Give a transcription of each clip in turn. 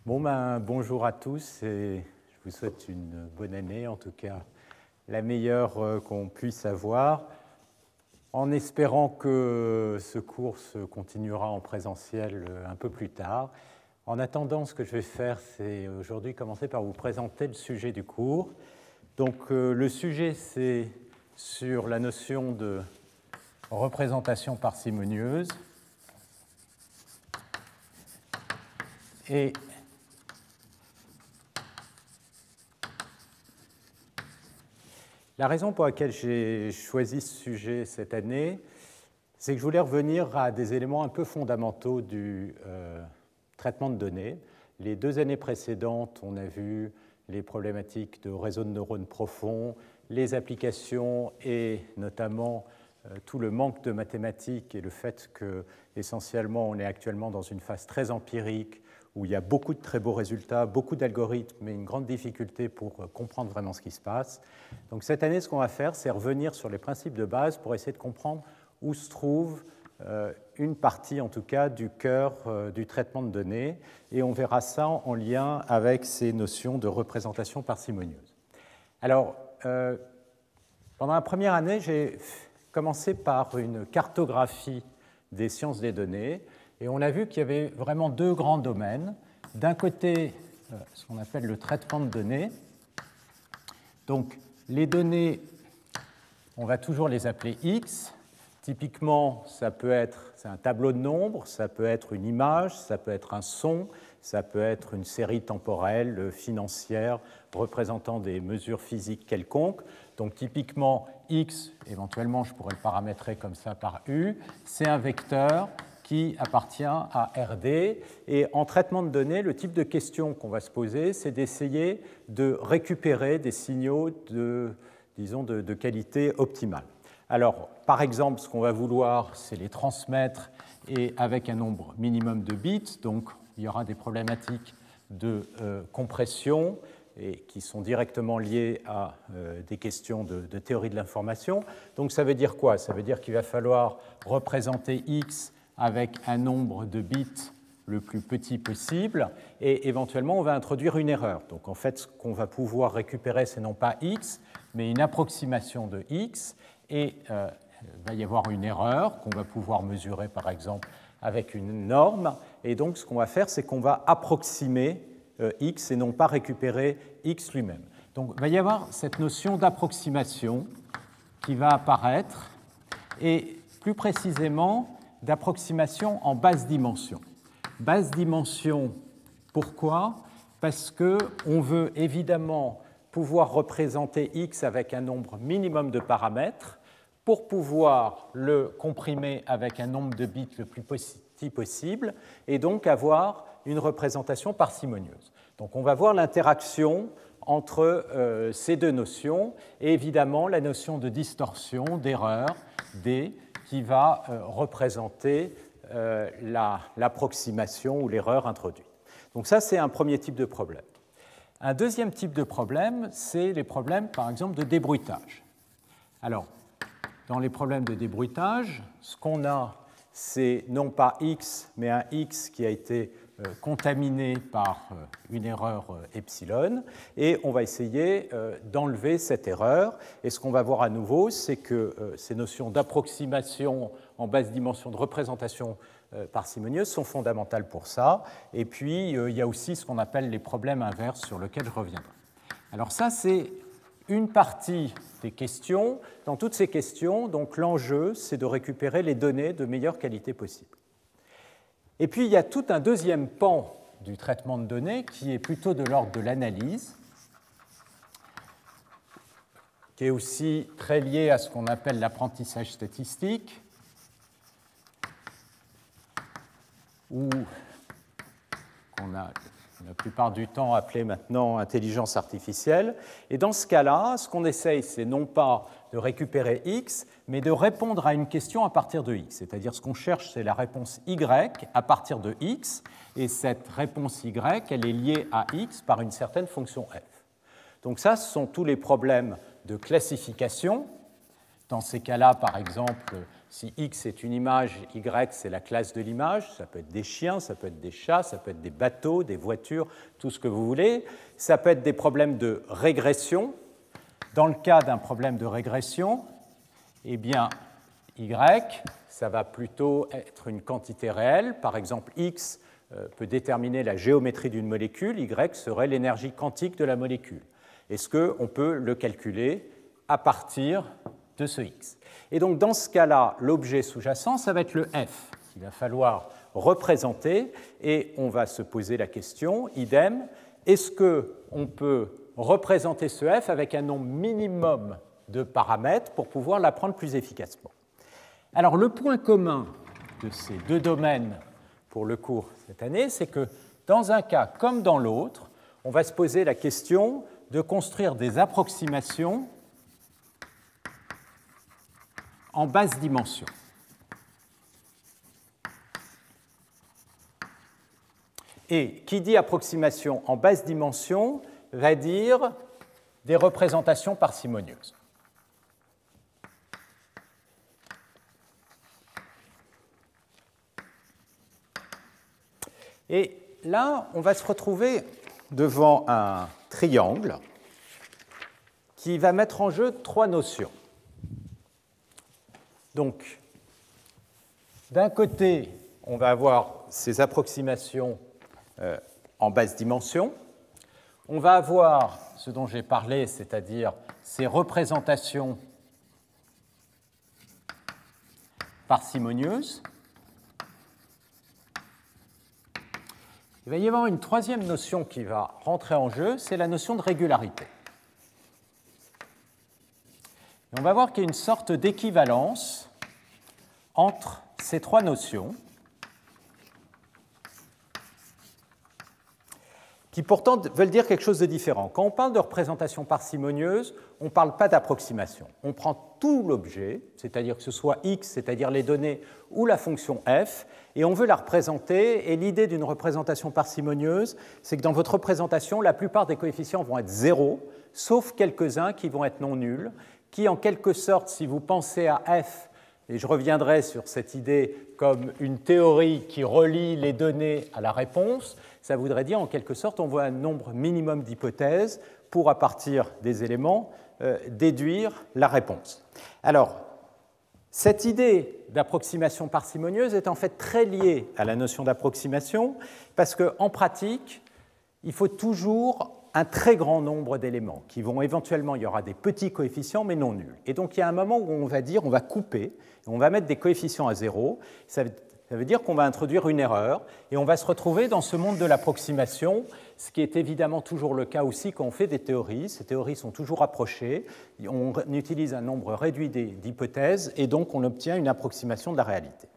Bonjour à tous et je vous souhaite une bonne année, en tout cas la meilleure qu'on puisse avoir, en espérant que ce cours se continuera en présentiel un peu plus tard. En attendant, ce que je vais faire, c'est aujourd'hui commencer par vous présenter le sujet du cours. Donc le sujet, c'est sur la notion de représentation parcimonieuse. Et la raison pour laquelle j'ai choisi ce sujet cette année, c'est que je voulais revenir à des éléments un peu fondamentaux du traitement de données. Les 2 années précédentes, on a vu les problématiques de réseaux de neurones profonds, les applications et notamment tout le manque de mathématiques et le fait que, essentiellement, on est actuellement dans une phase très empirique où il y a beaucoup de très beaux résultats, beaucoup d'algorithmes, mais une grande difficulté pour comprendre vraiment ce qui se passe. Donc cette année, ce qu'on va faire, c'est revenir sur les principes de base pour essayer de comprendre où se trouve une partie, en tout cas, du cœur du traitement de données, et on verra ça en lien avec ces notions de représentation parcimonieuse. Alors, pendant la première année, j'ai commencé par une cartographie des sciences des données, et on a vu qu'il y avait vraiment 2 grands domaines. D'un côté, ce qu'on appelle le traitement de données. Donc, les données, on va toujours les appeler X. Typiquement, ça peut être un tableau de nombres, ça peut être une image, ça peut être un son, ça peut être une série temporelle, financière, représentant des mesures physiques quelconques. Donc, typiquement, X, éventuellement, je pourrais le paramétrer comme ça par U, c'est un vecteur qui appartient à RD. Et en traitement de données, le type de question qu'on va se poser, c'est d'essayer de récupérer des signaux de qualité optimale. Alors, par exemple, ce qu'on va vouloir, c'est les transmettre et avec un nombre minimum de bits. Donc, il y aura des problématiques de compression et qui sont directement liées à des questions de théorie de l'information. Donc, ça veut dire quoi? Ça veut dire qu'il va falloir représenter X avec un nombre de bits le plus petit possible, et éventuellement, on va introduire une erreur. Donc, en fait, ce qu'on va pouvoir récupérer, c'est non pas X, mais une approximation de X, et il va y avoir une erreur qu'on va pouvoir mesurer, par exemple, avec une norme, et donc, ce qu'on va faire, c'est qu'on va approximer X et non pas récupérer X lui-même. Donc, il va y avoir cette notion d'approximation qui va apparaître, et plus précisément, d'approximation en basse dimension. Basse dimension, pourquoi? Parce qu'on veut évidemment pouvoir représenter X avec un nombre minimum de paramètres pour pouvoir le comprimer avec un nombre de bits le plus petit possible et donc avoir une représentation parcimonieuse. Donc on va voir l'interaction entre ces 2 notions et évidemment la notion de distorsion, d'erreur, D, qui va représenter l'approximation ou l'erreur introduite. Donc ça, c'est un premier type de problème. Un deuxième type de problème, c'est les problèmes, par exemple, de débruitage. Alors, dans les problèmes de débruitage, ce qu'on a, c'est non pas X, mais un X qui a été contaminé par une erreur epsilon, et on va essayer d'enlever cette erreur. Et ce qu'on va voir à nouveau, c'est que ces notions d'approximation en basse dimension, de représentation parcimonieuse sont fondamentales pour ça. Et puis, il y a aussi ce qu'on appelle les problèmes inverses sur lesquels je reviendrai. Alors ça, c'est une partie des questions. Dans toutes ces questions, donc l'enjeu, c'est de récupérer les données de meilleure qualité possible. Et puis, il y a tout un deuxième pan du traitement de données qui est plutôt de l'ordre de l'analyse, qui est aussi très lié à ce qu'on appelle l'apprentissage statistique, ou qu'on a la plupart du temps appelé maintenant intelligence artificielle. Et dans ce cas-là, ce qu'on essaye, c'est non pas de récupérer X, mais de répondre à une question à partir de X. C'est-à-dire ce qu'on cherche, c'est la réponse Y à partir de X, et cette réponse Y, elle est liée à X par une certaine fonction f. Donc ça, ce sont tous les problèmes de classification Dans ces cas-là, par exemple, si X est une image, Y c'est la classe de l'image, ça peut être des chiens, ça peut être des chats, ça peut être des bateaux, des voitures, tout ce que vous voulez. Ça peut être des problèmes de régression. Dans le cas d'un problème de régression, eh bien, Y, ça va plutôt être une quantité réelle. Par exemple, X peut déterminer la géométrie d'une molécule, Y serait l'énergie quantique de la molécule. Est-ce qu'on peut le calculer à partir de ce X? Et donc, dans ce cas-là, l'objet sous-jacent, ça va être le F qu'il va falloir représenter, et on va se poser la question, idem, est-ce qu'on peut représenter ce F avec un nombre minimum de paramètres pour pouvoir l'apprendre plus efficacement? Alors, le point commun de ces deux domaines pour le cours cette année, c'est que dans un cas comme dans l'autre, on va se poser la question de construire des approximations en basse dimension. Et qui dit approximation en basse dimension va dire des représentations parcimonieuses. Et là, on va se retrouver devant un triangle qui va mettre en jeu trois notions. Donc, d'un côté, on va avoir ces approximations en basse dimension. On va avoir ce dont j'ai parlé, c'est-à-dire ces représentations parcimonieuses. Il va y avoir une troisième notion qui va rentrer en jeu, c'est la notion de régularité. Et on va voir qu'il y a une sorte d'équivalence entre ces trois notions, qui pourtant veulent dire quelque chose de différent. Quand on parle de représentation parcimonieuse, on ne parle pas d'approximation. On prend tout l'objet, c'est-à-dire que ce soit x, c'est-à-dire les données, ou la fonction f, et on veut la représenter. Et l'idée d'une représentation parcimonieuse, c'est que dans votre représentation, la plupart des coefficients vont être 0, sauf quelques-uns qui vont être non nuls, qui en quelque sorte, si vous pensez à f, et je reviendrai sur cette idée comme une théorie qui relie les données à la réponse, ça voudrait dire en quelque sorte on voit un nombre minimum d'hypothèses pour, à partir des éléments, déduire la réponse. Alors, cette idée d'approximation parcimonieuse est en fait très liée à la notion d'approximation parce qu'en pratique, il faut toujours un très grand nombre d'éléments qui vont éventuellement, il y aura des petits coefficients mais non nuls. Et donc il y a un moment où on va dire, on va couper, on va mettre des coefficients à 0, ça veut dire qu'on va introduire une erreur et on va se retrouver dans ce monde de l'approximation, ce qui est évidemment toujours le cas aussi quand on fait des théories. Ces théories sont toujours approchées, on utilise un nombre réduit d'hypothèses et donc on obtient une approximation de la réalité.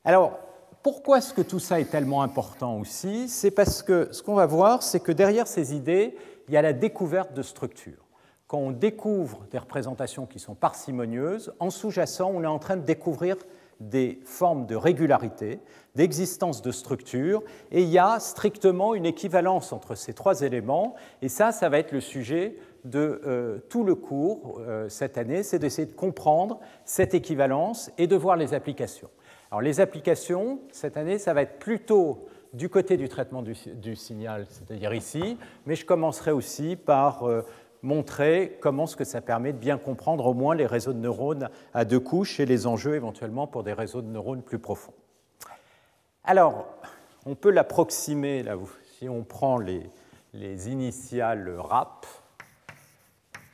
Alors, pourquoi est-ce que tout ça est tellement important aussi? C'est parce que ce qu'on va voir, c'est que derrière ces idées, il y a la découverte de structures. Quand on découvre des représentations qui sont parcimonieuses, en sous-jacent, on est en train de découvrir des formes de régularité, d'existence de structures, et il y a strictement une équivalence entre ces trois éléments, et ça va être le sujet de tout le cours cette année, c'est d'essayer de comprendre cette équivalence et de voir les applications. Alors les applications, cette année, ça va être plutôt du côté du traitement du signal, c'est-à-dire ici, mais je commencerai aussi par montrer comment ce que ça permet de bien comprendre au moins les réseaux de neurones à deux couches et les enjeux éventuellement pour des réseaux de neurones plus profonds. Alors, on peut l'approximer, là, si on prend les initiales RAP,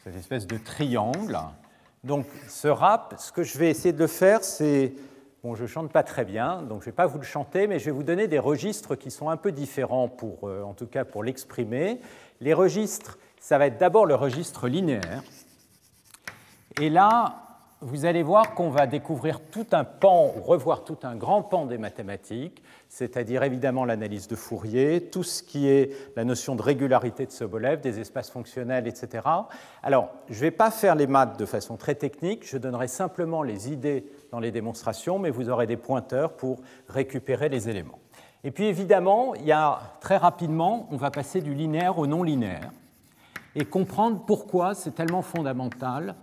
cette espèce de triangle. Donc ce RAP, ce que je vais essayer de le faire, c'est... Bon, je ne chante pas très bien, donc je ne vais pas vous le chanter, mais je vais vous donner des registres qui sont un peu différents, en tout cas pour l'exprimer. Les registres, ça va être d'abord le registre linéaire. Et là, vous allez voir qu'on va découvrir tout un pan, ou revoir tout un grand pan des mathématiques, c'est-à-dire évidemment l'analyse de Fourier, tout ce qui est la notion de régularité de Sobolev, des espaces fonctionnels, etc. Alors, je ne vais pas faire les maths de façon très technique, je donnerai simplement les idées dans les démonstrations, mais vous aurez des pointeurs pour récupérer les éléments. Et puis évidemment, il y a très rapidement, on va passer du linéaire au non linéaire et comprendre pourquoi c'est tellement fondamental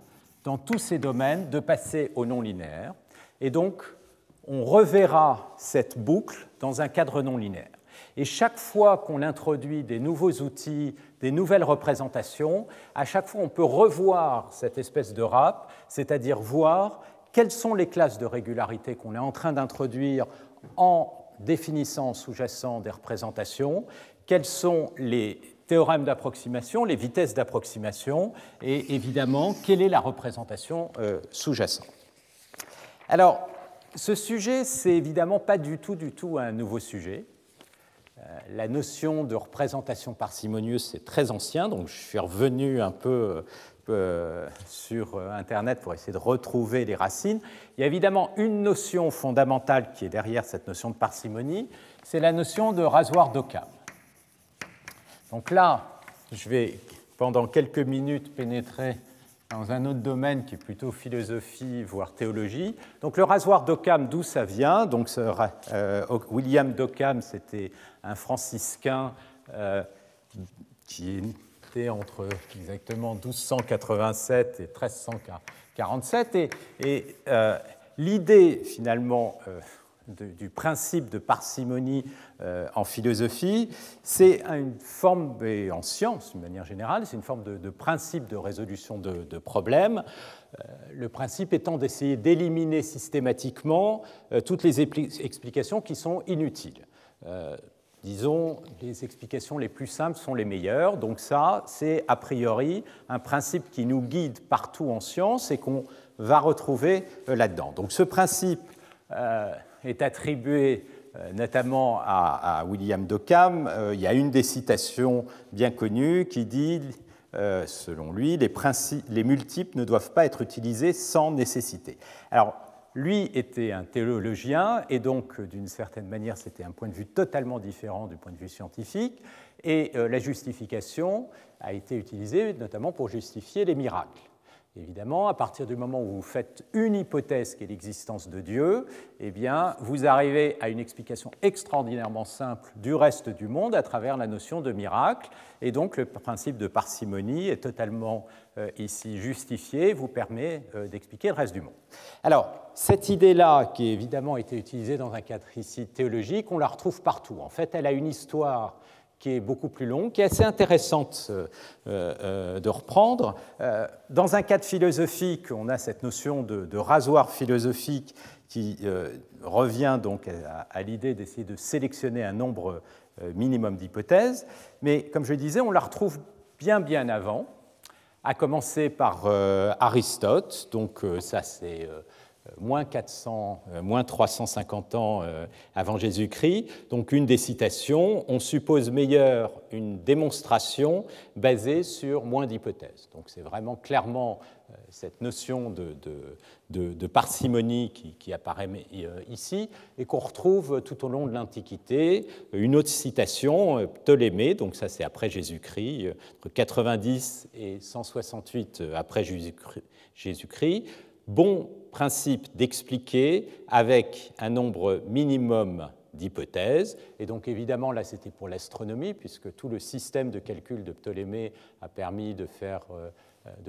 dans tous ces domaines, de passer au non linéaire. Et donc, on reverra cette boucle dans un cadre non linéaire. Et chaque fois qu'on introduit des nouveaux outils, des nouvelles représentations, à chaque fois on peut revoir cette espèce de râpe, c'est-à-dire voir quelles sont les classes de régularité qu'on est en train d'introduire en définissant sous-jacent des représentations, quels sont les théorèmes d'approximation, les vitesses d'approximation, et évidemment, quelle est la représentation sous-jacente. Alors, ce sujet, c'est évidemment pas du tout un nouveau sujet. La notion de représentation parcimonieuse, c'est très ancien, donc je suis revenu un peu sur Internet pour essayer de retrouver les racines. Il y a évidemment une notion fondamentale qui est derrière cette notion de parcimonie, c'est la notion de rasoir d'Occam. Donc là, je vais pendant quelques minutes pénétrer dans un autre domaine qui est plutôt philosophie, voire théologie. Donc le rasoir d'Occam, d'où ça vient? Donc, William d'Occam, c'était un franciscain qui était entre exactement 1287 et 1347. Et l'idée, finalement, du principe de parcimonie en philosophie, c'est une forme, et en science, d'une manière générale, c'est une forme de principe de résolution de problèmes. Le principe étant d'essayer d'éliminer systématiquement toutes les explications qui sont inutiles. Disons, les explications les plus simples sont les meilleures. Donc ça, c'est a priori un principe qui nous guide partout en science et qu'on va retrouver là-dedans. Donc ce principe est attribué notamment à William d'Occam. Il y a une des citations bien connues qui dit, selon lui, les multiples ne doivent pas être utilisés sans nécessité. Alors, lui était un théologien, et donc, d'une certaine manière, c'était un point de vue totalement différent du point de vue scientifique, et la justification a été utilisée notamment pour justifier les miracles. Évidemment, à partir du moment où vous faites une hypothèse qui est l'existence de Dieu, eh bien, vous arrivez à une explication extraordinairement simple du reste du monde à travers la notion de miracle. Et donc, le principe de parcimonie est totalement ici justifié, vous permet d'expliquer le reste du monde. Alors, cette idée-là, qui évidemment a été utilisée dans un cadre ici théologique, on la retrouve partout. En fait, elle a une histoire qui est beaucoup plus longue, qui est assez intéressante de reprendre. Dans un cadre philosophique, on a cette notion de rasoir philosophique qui revient donc à l'idée d'essayer de sélectionner un nombre minimum d'hypothèses, mais comme je disais, on la retrouve bien avant, à commencer par Aristote, donc ça c'est moins 350 ans avant Jésus-Christ. Donc une des citations, on suppose meilleure une démonstration basée sur moins d'hypothèses. Donc c'est vraiment clairement cette notion de parcimonie qui apparaît ici et qu'on retrouve tout au long de l'Antiquité. Une autre citation, Ptolémée, donc ça c'est après Jésus-Christ, entre 90 et 168 après Jésus-Christ. Bon principe d'expliquer avec un nombre minimum d'hypothèses. Et donc évidemment, là c'était pour l'astronomie, puisque tout le système de calcul de Ptolémée a permis de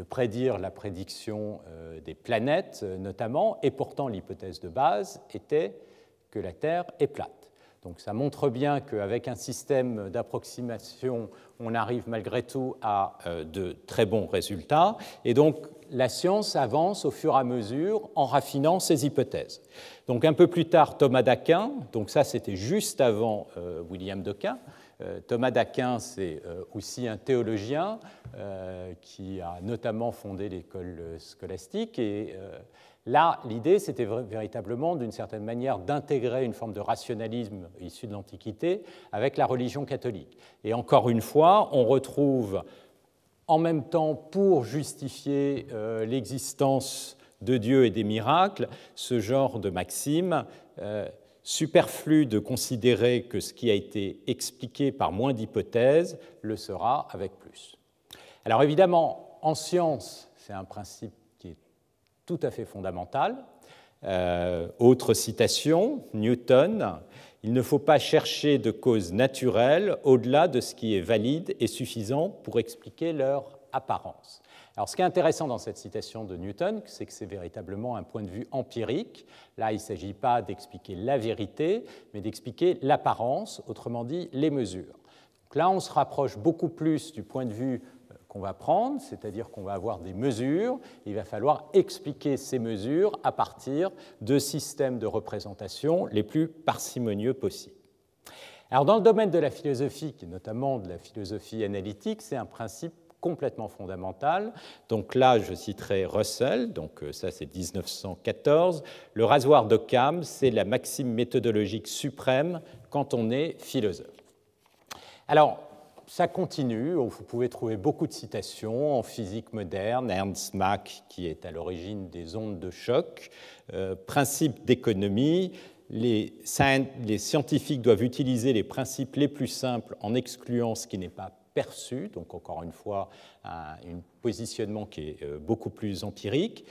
prédire la prédiction des planètes notamment, et pourtant l'hypothèse de base était que la Terre est plate. Donc ça montre bien qu'avec un système d'approximation, on arrive malgré tout à de très bons résultats. Et donc la science avance au fur et à mesure en raffinant ses hypothèses. Donc un peu plus tard, Thomas d'Aquin, donc ça c'était juste avant William d'Occam. Thomas d'Aquin, c'est aussi un théologien qui a notamment fondé l'école scolastique. Et là, l'idée, c'était véritablement, d'une certaine manière, d'intégrer une forme de rationalisme issu de l'Antiquité avec la religion catholique. Et encore une fois, on retrouve en même temps, pour justifier l'existence de Dieu et des miracles, ce genre de maxime, superflu de considérer que ce qui a été expliqué par moins d'hypothèses le sera avec plus. Alors évidemment, en science, c'est un principe qui est tout à fait fondamental. Autre citation, Newton, « Il ne faut pas chercher de causes naturelles au-delà de ce qui est valide et suffisant pour expliquer leur apparence. Alors, ce qui est intéressant dans cette citation de Newton, c'est que c'est véritablement un point de vue empirique. Là, il ne s'agit pas d'expliquer la vérité, mais d'expliquer l'apparence, autrement dit, les mesures. Donc là, on se rapproche beaucoup plus du point de vue qu'on va prendre, c'est-à-dire qu'on va avoir des mesures, et il va falloir expliquer ces mesures à partir de systèmes de représentation les plus parcimonieux possibles. Alors, dans le domaine de la philosophie, et notamment de la philosophie analytique, c'est un principe complètement fondamental. Donc là, je citerai Russell, donc ça c'est 1914. Le rasoir d'Occam, c'est la maxime méthodologique suprême quand on est philosophe. Alors, ça continue, vous pouvez trouver beaucoup de citations en physique moderne, Ernst Mach qui est à l'origine des ondes de choc, principe d'économie, les scientifiques doivent utiliser les principes les plus simples en excluant ce qui n'est pas perçu, donc encore une fois un positionnement qui est beaucoup plus empirique,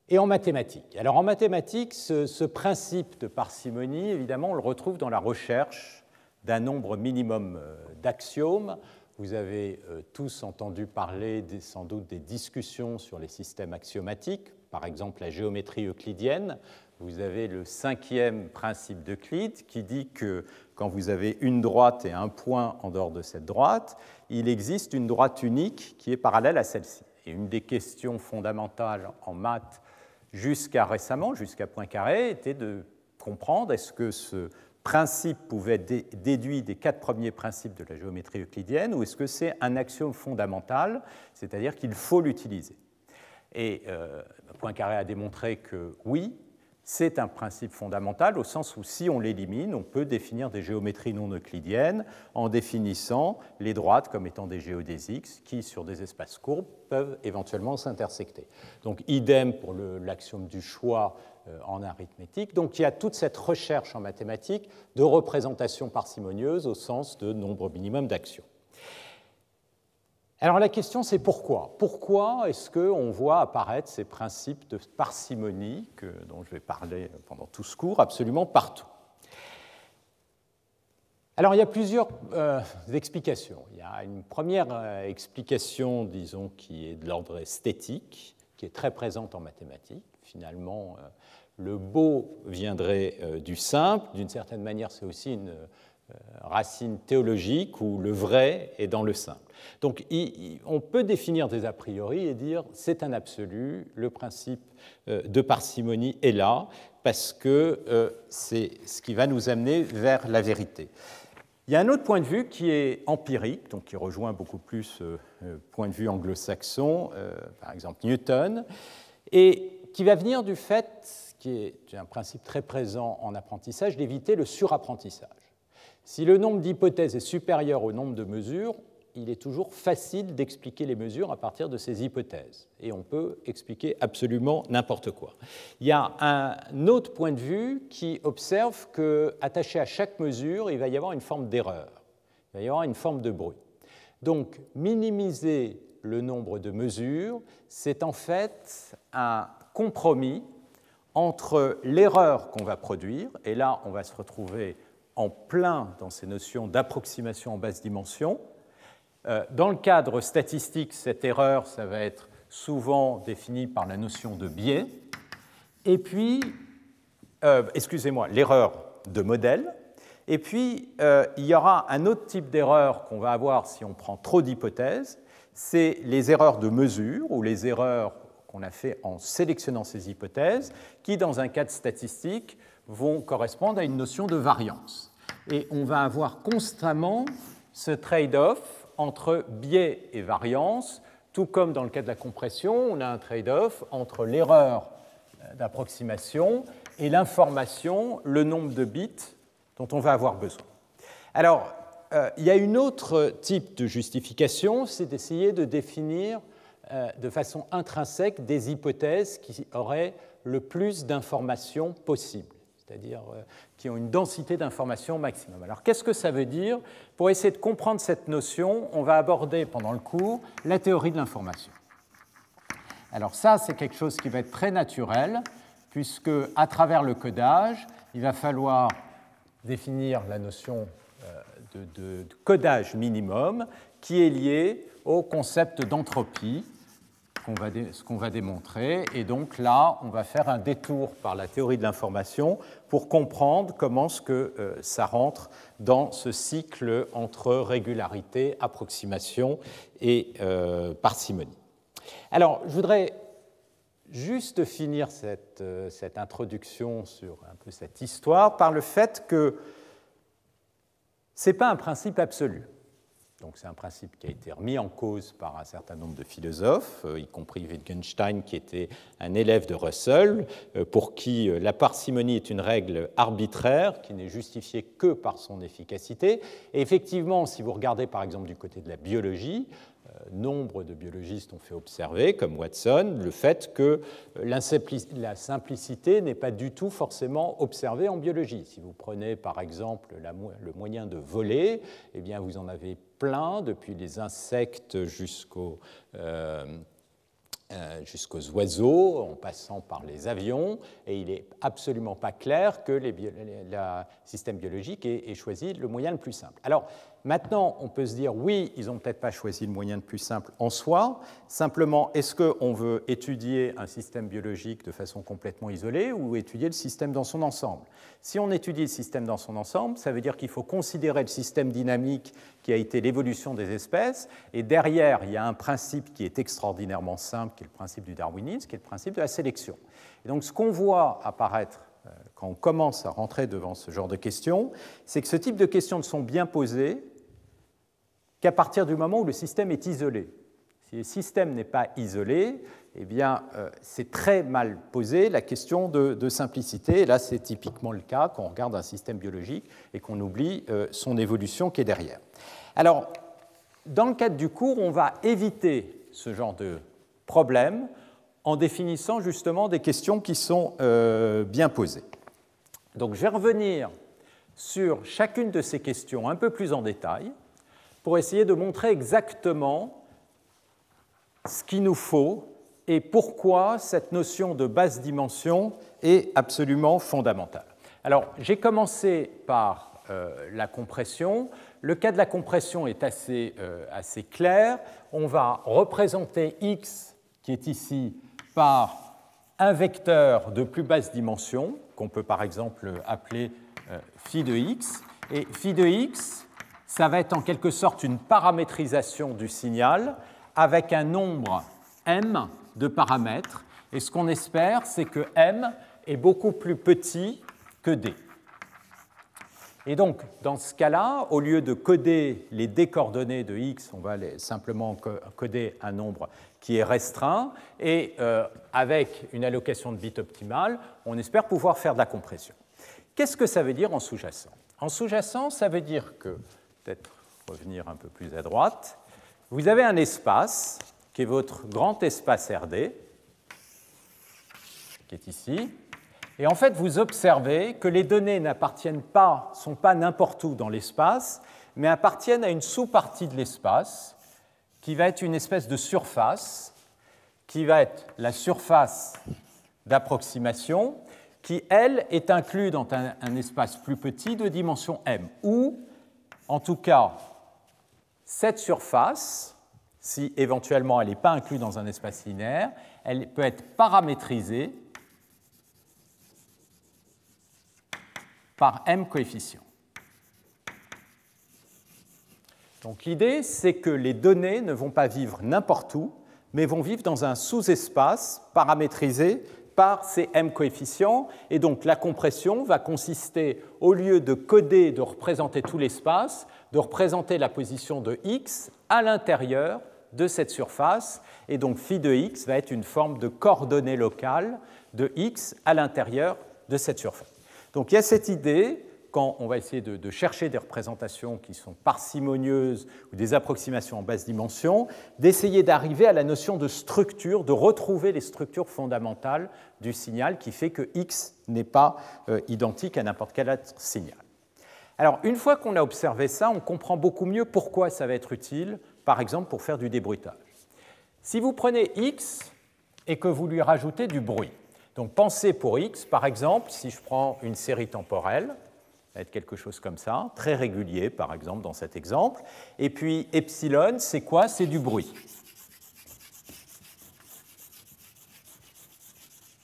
et en mathématiques. Alors en mathématiques, ce principe de parcimonie, évidemment, on le retrouve dans la recherche d'un nombre minimum d'axiomes. Vous avez tous entendu parler sans doute des discussions sur les systèmes axiomatiques, par exemple la géométrie euclidienne. Vous avez le 5e principe d'Euclide qui dit que quand vous avez une droite et un point en dehors de cette droite, il existe une droite unique qui est parallèle à celle-ci. Et une des questions fondamentales en maths jusqu'à récemment, jusqu'à Poincaré, était de comprendre est-ce que ce principe pouvait être déduit des 4 premiers principes de la géométrie euclidienne ou est-ce que c'est un axiome fondamental, c'est-à-dire qu'il faut l'utiliser. Et Poincaré a démontré que oui, c'est un principe fondamental au sens où si on l'élimine, on peut définir des géométries non euclidiennes en définissant les droites comme étant des géodésiques qui, sur des espaces courbes, peuvent éventuellement s'intersecter. Donc idem pour l'axiome du choix en arithmétique. Donc il y a toute cette recherche en mathématiques de représentation parcimonieuse au sens de nombre minimum d'actions. Alors la question, c'est pourquoi ? Pourquoi est-ce qu'on voit apparaître ces principes de parcimonie dont je vais parler pendant tout ce cours absolument partout ? Alors il y a plusieurs explications. Il y a une première explication, disons, qui est de l'ordre esthétique, qui est très présente en mathématiques. Finalement, le beau viendrait du simple. D'une certaine manière, c'est aussi une racine théologique où le vrai est dans le simple. Donc on peut définir des a priori et dire c'est un absolu, le principe de parcimonie est là parce que c'est ce qui va nous amener vers la vérité. Il y a un autre point de vue qui est empirique, donc qui rejoint beaucoup plus le point de vue anglo-saxon, par exemple Newton, et qui va venir du fait, qui est un principe très présent en apprentissage, d'éviter le surapprentissage. Si le nombre d'hypothèses est supérieur au nombre de mesures, il est toujours facile d'expliquer les mesures à partir de ces hypothèses. Et on peut expliquer absolument n'importe quoi. Il y a un autre point de vue qui observe qu'attaché à chaque mesure, il va y avoir une forme d'erreur. Il va y avoir une forme de bruit. Donc, minimiser le nombre de mesures, c'est en fait un compromis entre l'erreur qu'on va produire, et là, on va se retrouver en plein dans ces notions d'approximation en basse dimension. Dans le cadre statistique, cette erreur, ça va être souvent définie par la notion de biais. Et puis, l'erreur de modèle. Et puis, il y aura un autre type d'erreur qu'on va avoir si on prend trop d'hypothèses, c'est les erreurs de mesure ou les erreurs qu'on a fait en sélectionnant ces hypothèses, qui, dans un cadre statistique, vont correspondre à une notion de variance. Et on va avoir constamment ce trade-off entre biais et variance, tout comme dans le cas de la compression, on a un trade-off entre l'erreur d'approximation et l'information, le nombre de bits dont on va avoir besoin. Alors, il y a un autre type de justification, c'est d'essayer de définir de façon intrinsèque des hypothèses qui auraient le plus d'informations possible, c'est-à-dire qui ont une densité d'informations maximum. Alors, qu'est-ce que ça veut dire ? Pour essayer de comprendre cette notion, on va aborder pendant le cours la théorie de l'information. Alors ça, c'est quelque chose qui va être très naturel, puisque à travers le codage, il va falloir définir la notion de codage minimum qui est liée au concept d'entropie, ce qu'on va démontrer. Et donc là, on va faire un détour par la théorie de l'information pour comprendre comment ça rentre dans ce cycle entre régularité, approximation et parcimonie. Alors, je voudrais juste finir cette introduction sur un peu cette histoire par le fait que ce n'est pas un principe absolu. Donc c'est un principe qui a été remis en cause par un certain nombre de philosophes, y compris Wittgenstein, qui était un élève de Russell, pour qui la parcimonie est une règle arbitraire qui n'est justifiée que par son efficacité. Et effectivement, si vous regardez par exemple du côté de la biologie, nombre de biologistes ont fait observer, comme Watson, le fait que la simplicité n'est pas du tout forcément observée en biologie. Si vous prenez par exemple le moyen de voler, eh bien vous en avez plein, depuis les insectes jusqu'aux oiseaux, en passant par les avions, et il n'est absolument pas clair que le système biologique ait choisi le moyen le plus simple. Alors, maintenant, on peut se dire, oui, ils n'ont peut-être pas choisi le moyen le plus simple en soi, simplement, est-ce qu'on veut étudier un système biologique de façon complètement isolée ou étudier le système dans son ensemble? Si on étudie le système dans son ensemble, ça veut dire qu'il faut considérer le système dynamique qui a été l'évolution des espèces, et derrière, il y a un principe qui est extraordinairement simple, qui est le principe du darwinisme, qui est le principe de la sélection. Et donc, ce qu'on voit apparaître quand on commence à rentrer devant ce genre de questions, c'est que ce type de questions ne sont bien posées qu'à partir du moment où le système est isolé. Si le système n'est pas isolé, eh bien, c'est très mal posé la question de simplicité. Et là, c'est typiquement le cas quand on regarde un système biologique et qu'on oublie son évolution qui est derrière. Alors, dans le cadre du cours, on va éviter ce genre de problème en définissant justement des questions qui sont bien posées. Donc, je vais revenir sur chacune de ces questions un peu plus en détail pour essayer de montrer exactement ce qu'il nous faut et pourquoi cette notion de basse dimension est absolument fondamentale. Alors, j'ai commencé par la compression. Le cas de la compression est assez clair. On va représenter x, qui est ici, par un vecteur de plus basse dimension, qu'on peut par exemple appeler phi de x. Et phi de x, ça va être en quelque sorte une paramétrisation du signal avec un nombre m de paramètres. Et ce qu'on espère, c'est que m est beaucoup plus petit que d. Et donc, dans ce cas-là, au lieu de coder les d-coordonnées de x, on va simplement coder un nombre qui est restreint, et avec une allocation de bits optimale, on espère pouvoir faire de la compression. Qu'est-ce que ça veut dire en sous-jacent? En sous-jacent, ça veut dire que, peut-être revenir un peu plus à droite, vous avez un espace qui est votre grand espace RD, qui est ici. Et en fait, vous observez que les données ne sont pas n'importe où dans l'espace, mais appartiennent à une sous-partie de l'espace qui va être une espèce de surface, qui va être la surface d'approximation, qui, elle, est inclue dans un espace plus petit de dimension m, où, en tout cas, cette surface, si éventuellement elle n'est pas inclue dans un espace linéaire, elle peut être paramétrisée par m coefficients. Donc l'idée, c'est que les données ne vont pas vivre n'importe où, mais vont vivre dans un sous-espace paramétrisé par ces m coefficients. Et donc la compression va consister, au lieu de coder, de représenter tout l'espace, de représenter la position de x à l'intérieur de cette surface. Et donc phi de x va être une forme de coordonnée locale de x à l'intérieur de cette surface. Donc il y a cette idée, quand on va essayer de chercher des représentations qui sont parcimonieuses ou des approximations en basse dimension, d'essayer d'arriver à la notion de structure, de retrouver les structures fondamentales du signal qui fait que x n'est pas identique à n'importe quel autre signal. Alors, une fois qu'on a observé ça, on comprend beaucoup mieux pourquoi ça va être utile, par exemple, pour faire du débruitage. Si vous prenez x et que vous lui rajoutez du bruit, donc pensez pour x, par exemple, si je prends une série temporelle, va être quelque chose comme ça, très régulier, par exemple, dans cet exemple. Et puis epsilon, c'est quoi? C'est du bruit.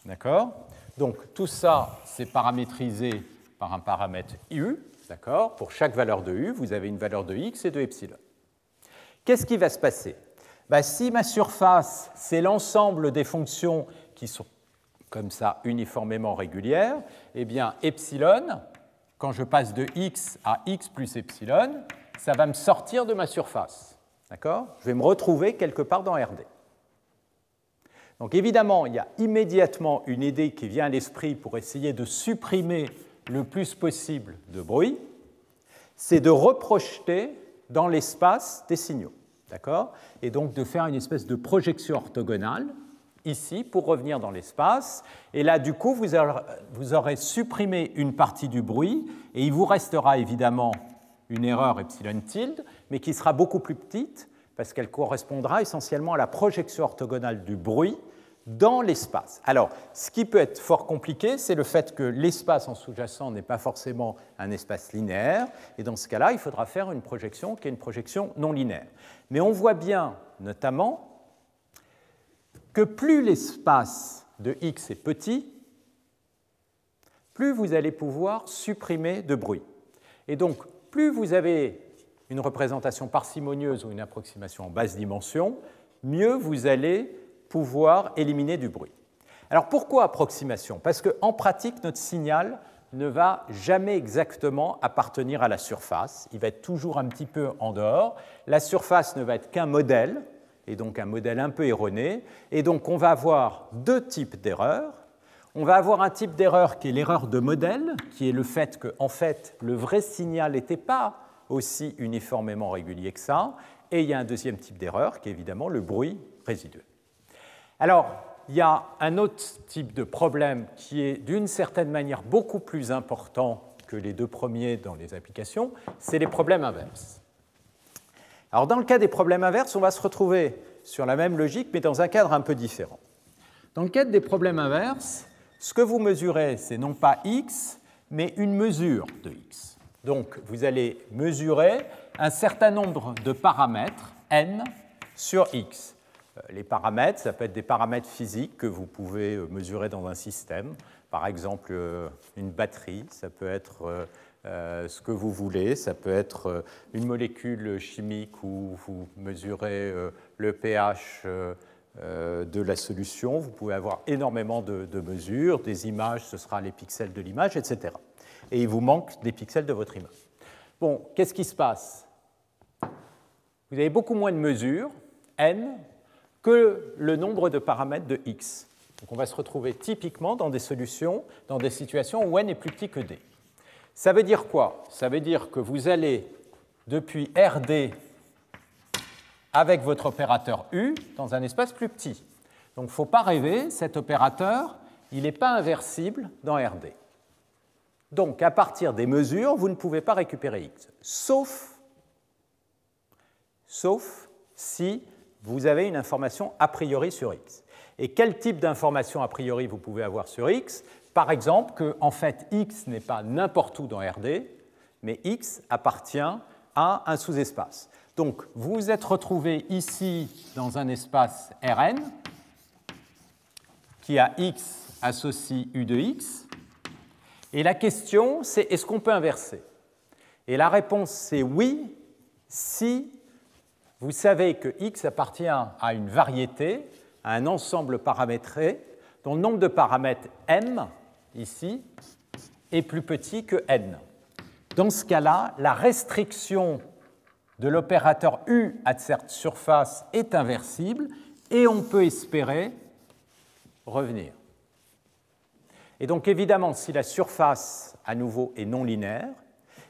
D'accord? Donc tout ça, c'est paramétrisé par un paramètre U. D'accord? Pour chaque valeur de U, vous avez une valeur de x et de epsilon. Qu'est-ce qui va se passer? Si ma surface, c'est l'ensemble des fonctions qui sont comme ça uniformément régulières, eh bien epsilon, quand je passe de x à x plus epsilon, ça va me sortir de ma surface. D'accord? Je vais me retrouver quelque part dans RD. Donc évidemment, il y a immédiatement une idée qui vient à l'esprit pour essayer de supprimer le plus possible de bruit, c'est de reprojeter dans l'espace des signaux. D'accord? Et donc de faire une espèce de projection orthogonale ici pour revenir dans l'espace. Et là, du coup, vous aurez supprimé une partie du bruit et il vous restera évidemment une erreur epsilon tilde, mais qui sera beaucoup plus petite parce qu'elle correspondra essentiellement à la projection orthogonale du bruit dans l'espace. Alors, ce qui peut être fort compliqué, c'est le fait que l'espace en sous-jacent n'est pas forcément un espace linéaire, et dans ce cas-là, il faudra faire une projection qui est une projection non linéaire. Mais on voit bien, notamment, que plus l'espace de x est petit, plus vous allez pouvoir supprimer de bruit. Et donc, plus vous avez une représentation parcimonieuse ou une approximation en basse dimension, mieux vous allez pouvoir éliminer du bruit. Alors pourquoi approximation? Parce qu'en pratique, notre signal ne va jamais exactement appartenir à la surface. Il va être toujours un petit peu en dehors. La surface ne va être qu'un modèle, et donc un modèle un peu erroné. Et donc on va avoir deux types d'erreurs. On va avoir un type d'erreur qui est l'erreur de modèle, qui est le fait que, en fait, le vrai signal n'était pas aussi uniformément régulier que ça. Et il y a un deuxième type d'erreur, qui est évidemment le bruit résiduel. Alors, il y a un autre type de problème qui est d'une certaine manière beaucoup plus important que les deux premiers dans les applications, c'est les problèmes inverses. Alors, dans le cas des problèmes inverses, on va se retrouver sur la même logique, mais dans un cadre un peu différent. Dans le cadre des problèmes inverses, ce que vous mesurez, c'est non pas x, mais une mesure de x. Donc, vous allez mesurer un certain nombre de paramètres, n, sur x. Les paramètres, ça peut être des paramètres physiques que vous pouvez mesurer dans un système. Par exemple, une batterie, ça peut être ce que vous voulez. Ça peut être une molécule chimique où vous mesurez le pH de la solution. Vous pouvez avoir énormément de mesures. Des images, ce sera les pixels de l'image, etc. Et il vous manque des pixels de votre image. Bon, qu'est-ce qui se passe? Vous avez beaucoup moins de mesures, n, que le nombre de paramètres de x. Donc on va se retrouver typiquement dans des solutions, dans des situations où n est plus petit que d. Ça veut dire quoi? Ça veut dire que vous allez, depuis RD, avec votre opérateur U, dans un espace plus petit. Donc il ne faut pas rêver, cet opérateur, il n'est pas inversible dans RD. Donc à partir des mesures, vous ne pouvez pas récupérer x, sauf si vous avez une information a priori sur x. Et quel type d'information a priori vous pouvez avoir sur x? Par exemple, que en fait, x n'est pas n'importe où dans RD, mais x appartient à un sous-espace. Donc, vous vous êtes retrouvé ici dans un espace Rn qui a x associe u de x. Et la question, c'est est-ce qu'on peut inverser? Et la réponse, c'est oui, si vous savez que x appartient à une variété, à un ensemble paramétré, dont le nombre de paramètres m, ici, est plus petit que n. Dans ce cas-là, la restriction de l'opérateur U à cette surface est inversible et on peut espérer revenir. Et donc évidemment, si la surface, à nouveau, est non linéaire,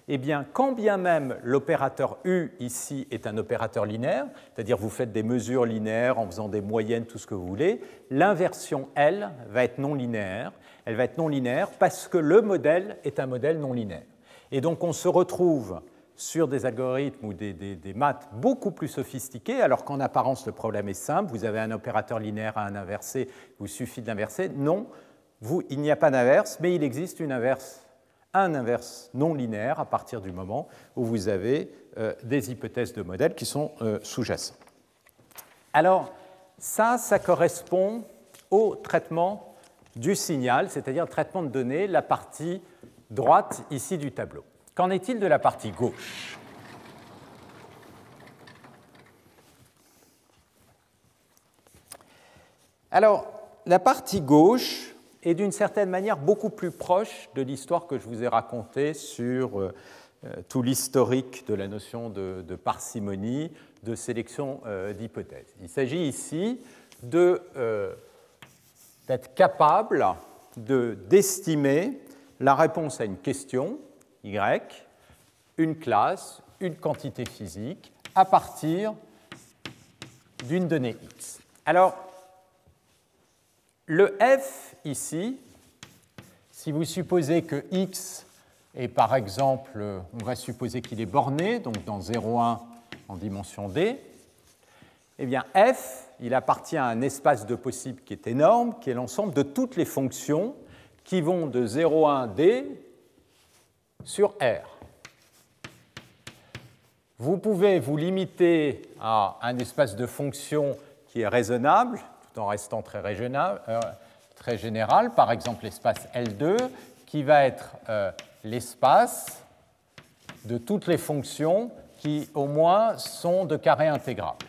eh bien, quand bien même l'opérateur U ici est un opérateur linéaire, c'est-à-dire vous faites des mesures linéaires en faisant des moyennes, tout ce que vous voulez, l'inversion L va être non linéaire. Elle va être non linéaire parce que le modèle est un modèle non linéaire. Et donc on se retrouve sur des algorithmes ou des maths beaucoup plus sophistiqués, alors qu'en apparence le problème est simple, vous avez un opérateur linéaire à un inversé, il vous suffit de l'inverser. Non, il n'y a pas d'inverse, mais il existe une inverse un inverse non linéaire à partir du moment où vous avez des hypothèses de modèle qui sont sous-jacentes. Alors, ça correspond au traitement du signal, c'est-à-dire le traitement de données, la partie droite ici du tableau. Qu'en est-il de la partie gauche? Alors, la partie gauche est d'une certaine manière beaucoup plus proche de l'histoire que je vous ai racontée sur tout l'historique de la notion de parcimonie, de sélection d'hypothèses. Il s'agit ici d'être capable d'estimer la réponse à une question, Y, une classe, une quantité physique, à partir d'une donnée X. Alors, le F ici, si vous supposez que X est par exemple, on va supposer qu'il est borné, donc dans 0,1 en dimension D, eh bien F, il appartient à un espace de possibles qui est énorme, qui est l'ensemble de toutes les fonctions qui vont de 0,1 D sur R. Vous pouvez vous limiter à un espace de fonctions qui est raisonnable, tout en restant très général, par exemple l'espace L2, qui va être l'espace de toutes les fonctions qui, au moins, sont de carré intégrable.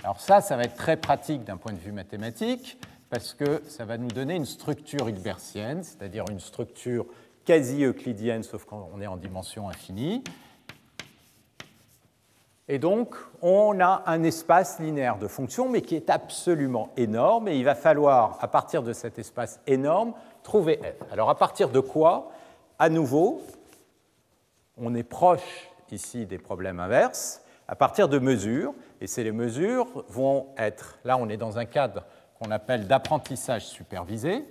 Alors ça va être très pratique d'un point de vue mathématique, parce que ça va nous donner une structure hilbertienne, c'est-à-dire une structure quasi-euclidienne, sauf quand on est en dimension infinie. Et donc, on a un espace linéaire de fonctions, mais qui est absolument énorme, et il va falloir, à partir de cet espace énorme, trouver F. Alors, à partir de quoi? À nouveau, on est proche ici des problèmes inverses, à partir de mesures, et ces mesures vont être, là on est dans un cadre qu'on appelle d'apprentissage supervisé,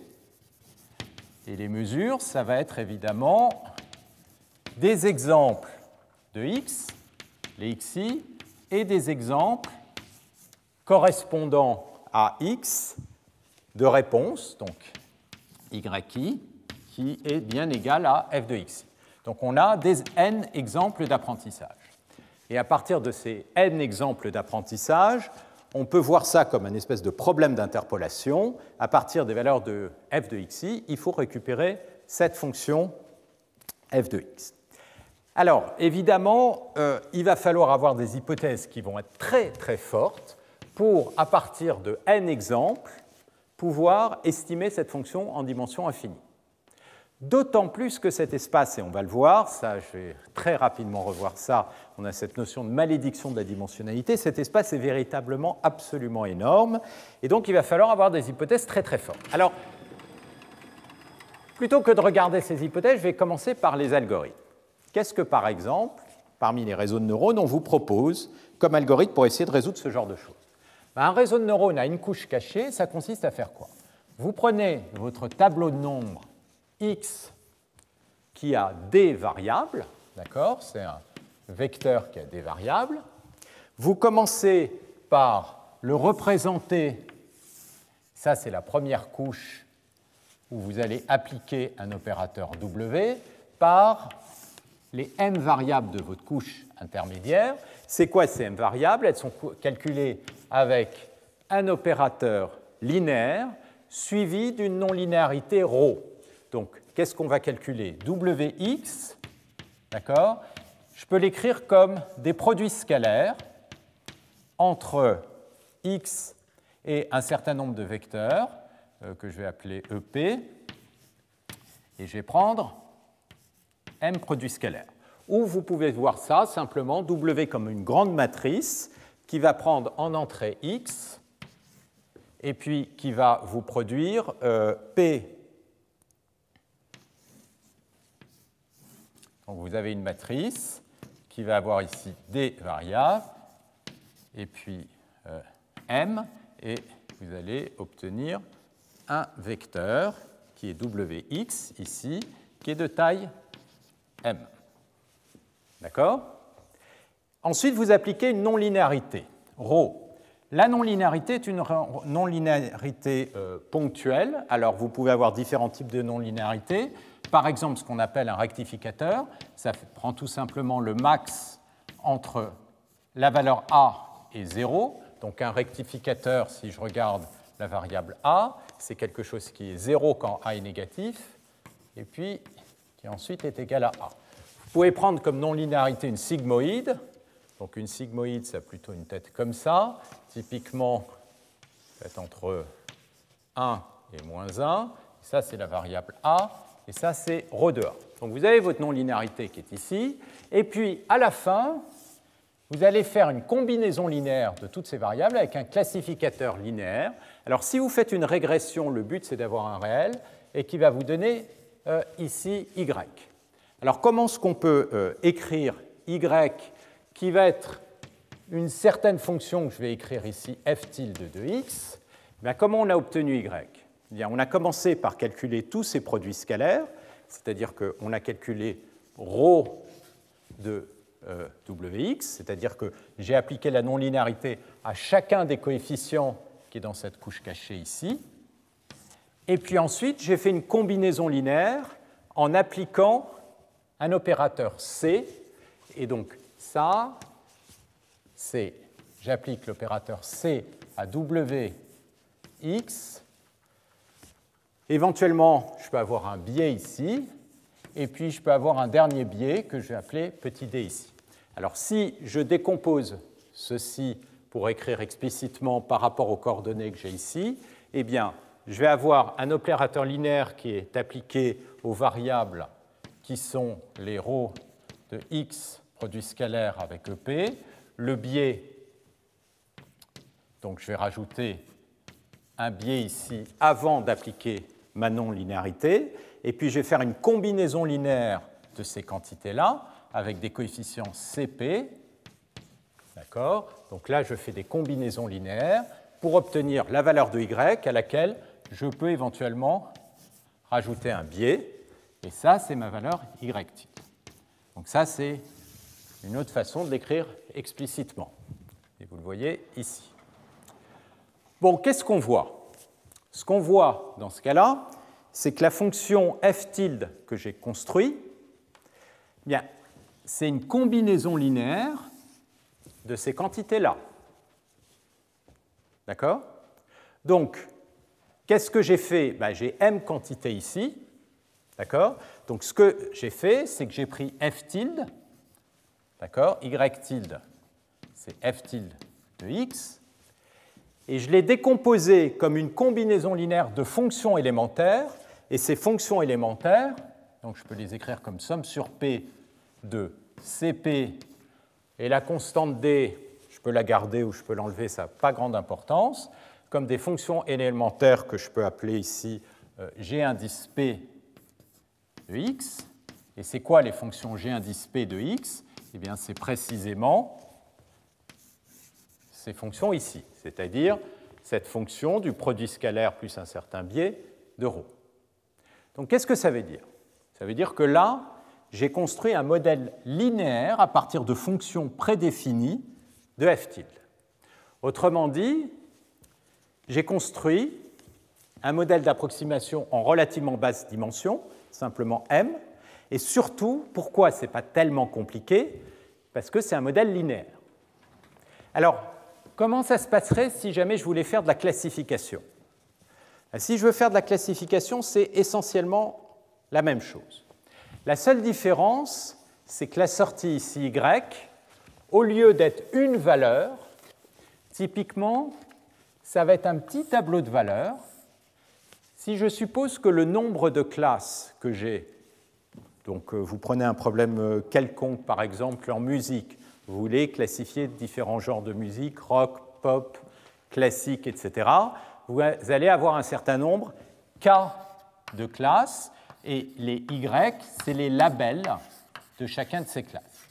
et les mesures, ça va être évidemment des exemples de X, les XI, et des exemples correspondant à X de réponse, donc YI, qui est bien égal à F de XI. Donc on a des N exemples d'apprentissage. Et à partir de ces N exemples d'apprentissage, on peut voir ça comme un espèce de problème d'interpolation. À partir des valeurs de F de XI, il faut récupérer cette fonction F de X. Alors, évidemment, il va falloir avoir des hypothèses qui vont être très, très fortes pour, à partir de N exemples, pouvoir estimer cette fonction en dimension infinie. D'autant plus que cet espace, et on va le voir, ça, je vais très rapidement revoir ça, on a cette notion de malédiction de la dimensionnalité, cet espace est véritablement absolument énorme, et donc il va falloir avoir des hypothèses très très fortes. Alors, plutôt que de regarder ces hypothèses, je vais commencer par les algorithmes. Qu'est-ce que, par exemple, parmi les réseaux de neurones, on vous propose comme algorithme pour essayer de résoudre ce genre de choses? Un réseau de neurones a une couche cachée, ça consiste à faire quoi? Vous prenez votre tableau de nombres X qui a des variables, d'accord? C'est un vecteur qui a des variables. Vous commencez par le représenter, ça c'est la première couche où vous allez appliquer un opérateur W, par les m variables de votre couche intermédiaire. C'est quoi ces m variables? Elles sont calculées avec un opérateur linéaire suivi d'une non-linéarité ρ. Donc, qu'est-ce qu'on va calculer? Wx, d'accord? Je peux l'écrire comme des produits scalaires entre x et un certain nombre de vecteurs que je vais appeler EP, et je vais prendre m produits scalaires. Ou vous pouvez voir ça simplement W comme une grande matrice qui va prendre en entrée x et puis qui va vous produire P. Donc vous avez une matrice qui va avoir ici des variables et puis m, et vous allez obtenir un vecteur qui est Wx ici, qui est de taille m. D'accord? Ensuite, vous appliquez une non-linéarité, ρ. La non-linéarité est une non-linéarité ponctuelle. Alors, vous pouvez avoir différents types de non-linéarité. par exemple ce qu'on appelle un rectificateur. Ça prend tout simplement le max entre la valeur a et 0. Donc un rectificateur, si je regarde la variable a, c'est quelque chose qui est 0 quand a est négatif, et puis qui ensuite est égal à a. Vous pouvez prendre comme non-linéarité une sigmoïde. Donc une sigmoïde, ça a plutôt une tête comme ça. Typiquement, c'est entre 1 et moins 1. Ça, c'est la variable a. Et ça, c'est ρ de a. Donc vous avez votre non-linéarité qui est ici. Et puis, à la fin, vous allez faire une combinaison linéaire de toutes ces variables avec un classificateur linéaire. Alors, si vous faites une régression, le but, c'est d'avoir un réel et qui va vous donner ici y. Alors, comment est-ce qu'on peut écrire y qui va être une certaine fonction que je vais écrire ici, f tilde de x? Bien, comment on a obtenu y? Bien, on a commencé par calculer tous ces produits scalaires, c'est-à-dire qu'on a calculé ρ de wx, c'est-à-dire que j'ai appliqué la non-linéarité à chacun des coefficients qui est dans cette couche cachée ici. Et puis ensuite, j'ai fait une combinaison linéaire en appliquant un opérateur C. Et donc ça, c'est, j'applique l'opérateur C à wx. Éventuellement, je peux avoir un biais ici, et puis je peux avoir un dernier biais que je vais appeler petit d ici. Alors si je décompose ceci pour écrire explicitement par rapport aux coordonnées que j'ai ici, eh bien, je vais avoir un opérateur linéaire qui est appliqué aux variables qui sont les ρ de x produit scalaire avec EP. Le biais, donc je vais rajouter un biais ici avant d'appliquer ma non-linéarité. Et puis je vais faire une combinaison linéaire de ces quantités-là avec des coefficients CP. D'accord? Donc là, je fais des combinaisons linéaires pour obtenir la valeur de y à laquelle je peux éventuellement rajouter un biais. Et ça, c'est ma valeur y tilde. Donc ça, c'est une autre façon de l'écrire explicitement. Et vous le voyez ici. Bon, qu'est-ce qu'on voit? Ce qu'on voit dans ce cas-là, c'est que la fonction f tilde que j'ai construite, bien, c'est une combinaison linéaire de ces quantités-là. D'accord? Donc, qu'est-ce que j'ai fait? Ben, j'ai m quantités ici. D'accord? Donc, ce que j'ai fait, c'est que j'ai pris f tilde. D'accord? Y tilde, c'est f tilde de x. Et je l'ai décomposé comme une combinaison linéaire de fonctions élémentaires. Et ces fonctions élémentaires, donc je peux les écrire comme somme sur P de Cp, et la constante D, je peux la garder ou je peux l'enlever, ça n'a pas grande importance, comme des fonctions élémentaires que je peux appeler ici G indice P de x. Et c'est quoi les fonctions G indice P de x? Eh bien, c'est précisément ces fonctions ici, c'est-à-dire cette fonction du produit scalaire plus un certain biais de ρ. Donc, qu'est-ce que ça veut dire? Ça veut dire que là, j'ai construit un modèle linéaire à partir de fonctions prédéfinies de f tilde. Autrement dit, j'ai construit un modèle d'approximation en relativement basse dimension, simplement m, et surtout, pourquoi ce n'est pas tellement compliqué? Parce que c'est un modèle linéaire. Alors, comment ça se passerait si jamais je voulais faire de la classification? Si je veux faire de la classification, c'est essentiellement la même chose. La seule différence, c'est que la sortie ici y, au lieu d'être une valeur, typiquement, ça va être un petit tableau de valeurs. Si je suppose que le nombre de classes que j'ai, donc vous prenez un problème quelconque, par exemple en musique, vous voulez classifier différents genres de musique, rock, pop, classique, etc., vous allez avoir un certain nombre K de classes, et les Y, c'est les labels de chacun de ces classes.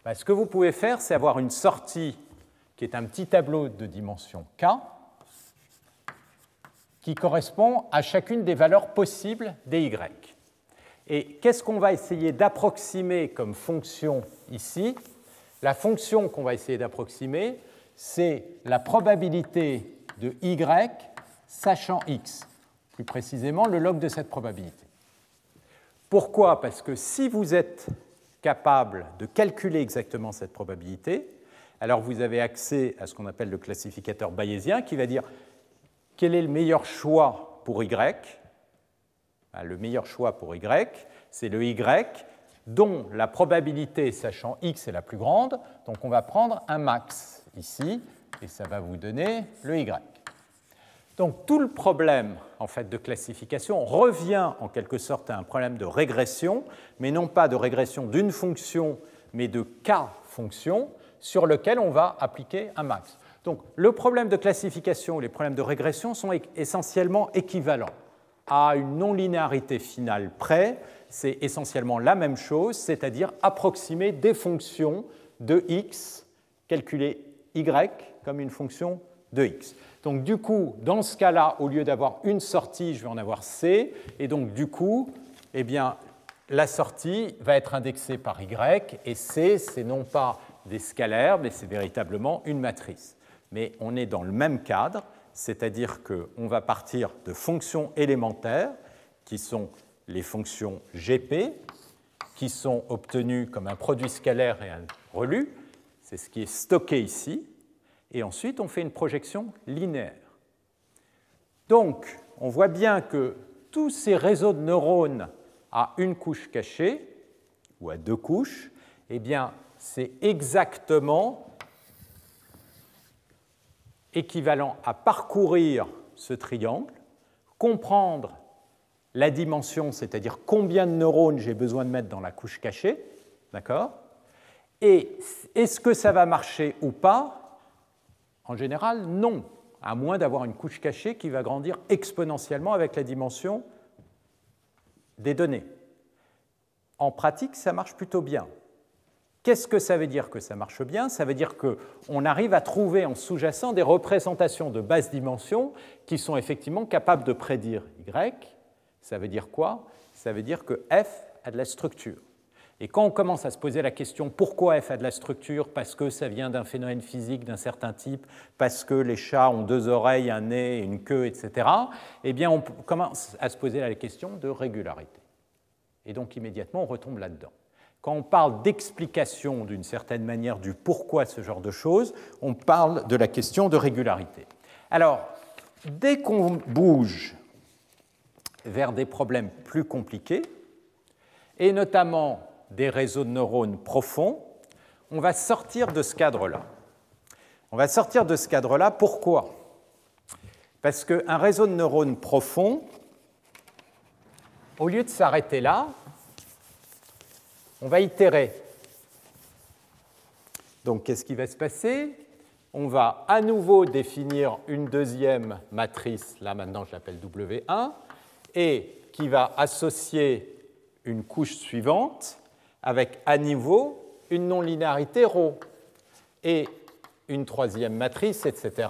Ben, ce que vous pouvez faire, c'est avoir une sortie qui est un petit tableau de dimension K, qui correspond à chacune des valeurs possibles des Y. Et qu'est-ce qu'on va essayer d'approximer comme fonction ici? La fonction qu'on va essayer d'approximer, c'est la probabilité de Y sachant X, plus précisément le log de cette probabilité. Pourquoi? Parce que si vous êtes capable de calculer exactement cette probabilité, alors vous avez accès à ce qu'on appelle le classificateur bayésien qui va dire quel est le meilleur choix pour Y. Le meilleur choix pour Y, c'est le Y dont la probabilité, sachant X, est la plus grande. Donc on va prendre un max ici, et ça va vous donner le Y. Donc tout le problème en fait, de classification revient en quelque sorte à un problème de régression, mais non pas de régression d'une fonction, mais de K-fonction, sur lequel on va appliquer un max. Donc le problème de classification et les problèmes de régression sont essentiellement équivalents. À une non-linéarité finale près, c'est essentiellement la même chose, c'est-à-dire approximer des fonctions de x, calculer y comme une fonction de x. Donc du coup, dans ce cas-là, au lieu d'avoir une sortie, je vais en avoir c, et donc du coup, eh bien, la sortie va être indexée par y, et c, c'est non pas des scalaires, mais c'est véritablement une matrice. Mais on est dans le même cadre, c'est-à-dire qu'on va partir de fonctions élémentaires, qui sont les fonctions GP, qui sont obtenues comme un produit scalaire et un relu, c'est ce qui est stocké ici, et ensuite on fait une projection linéaire. Donc, on voit bien que tous ces réseaux de neurones à une couche cachée, ou à deux couches, eh bien, c'est exactement équivalent à parcourir ce triangle, comprendre la dimension, c'est-à-dire combien de neurones j'ai besoin de mettre dans la couche cachée, d'accord? Et est-ce que ça va marcher ou pas? En général, non, à moins d'avoir une couche cachée qui va grandir exponentiellement avec la dimension des données. En pratique, ça marche plutôt bien. Qu'est-ce que ça veut dire que ça marche bien? Ça veut dire qu'on arrive à trouver en sous-jacent des représentations de basse dimension qui sont effectivement capables de prédire Y. Ça veut dire quoi? Ça veut dire que F a de la structure. Et quand on commence à se poser la question pourquoi F a de la structure, parce que ça vient d'un phénomène physique d'un certain type, parce que les chats ont deux oreilles, un nez, une queue, etc., eh bien on commence à se poser la question de régularité. Et donc immédiatement on retombe là-dedans. Quand on parle d'explication d'une certaine manière du pourquoi ce genre de choses, on parle de la question de régularité. Alors, dès qu'on bouge vers des problèmes plus compliqués, et notamment des réseaux de neurones profonds, on va sortir de ce cadre-là. On va sortir de ce cadre-là, pourquoi? Parce qu'un réseau de neurones profond, au lieu de s'arrêter là, on va itérer. Donc, qu'est-ce qui va se passer? On va à nouveau définir une deuxième matrice, là maintenant je l'appelle W1, et qui va associer une couche suivante avec à nouveau une non-linéarité ρ, et une troisième matrice, etc.,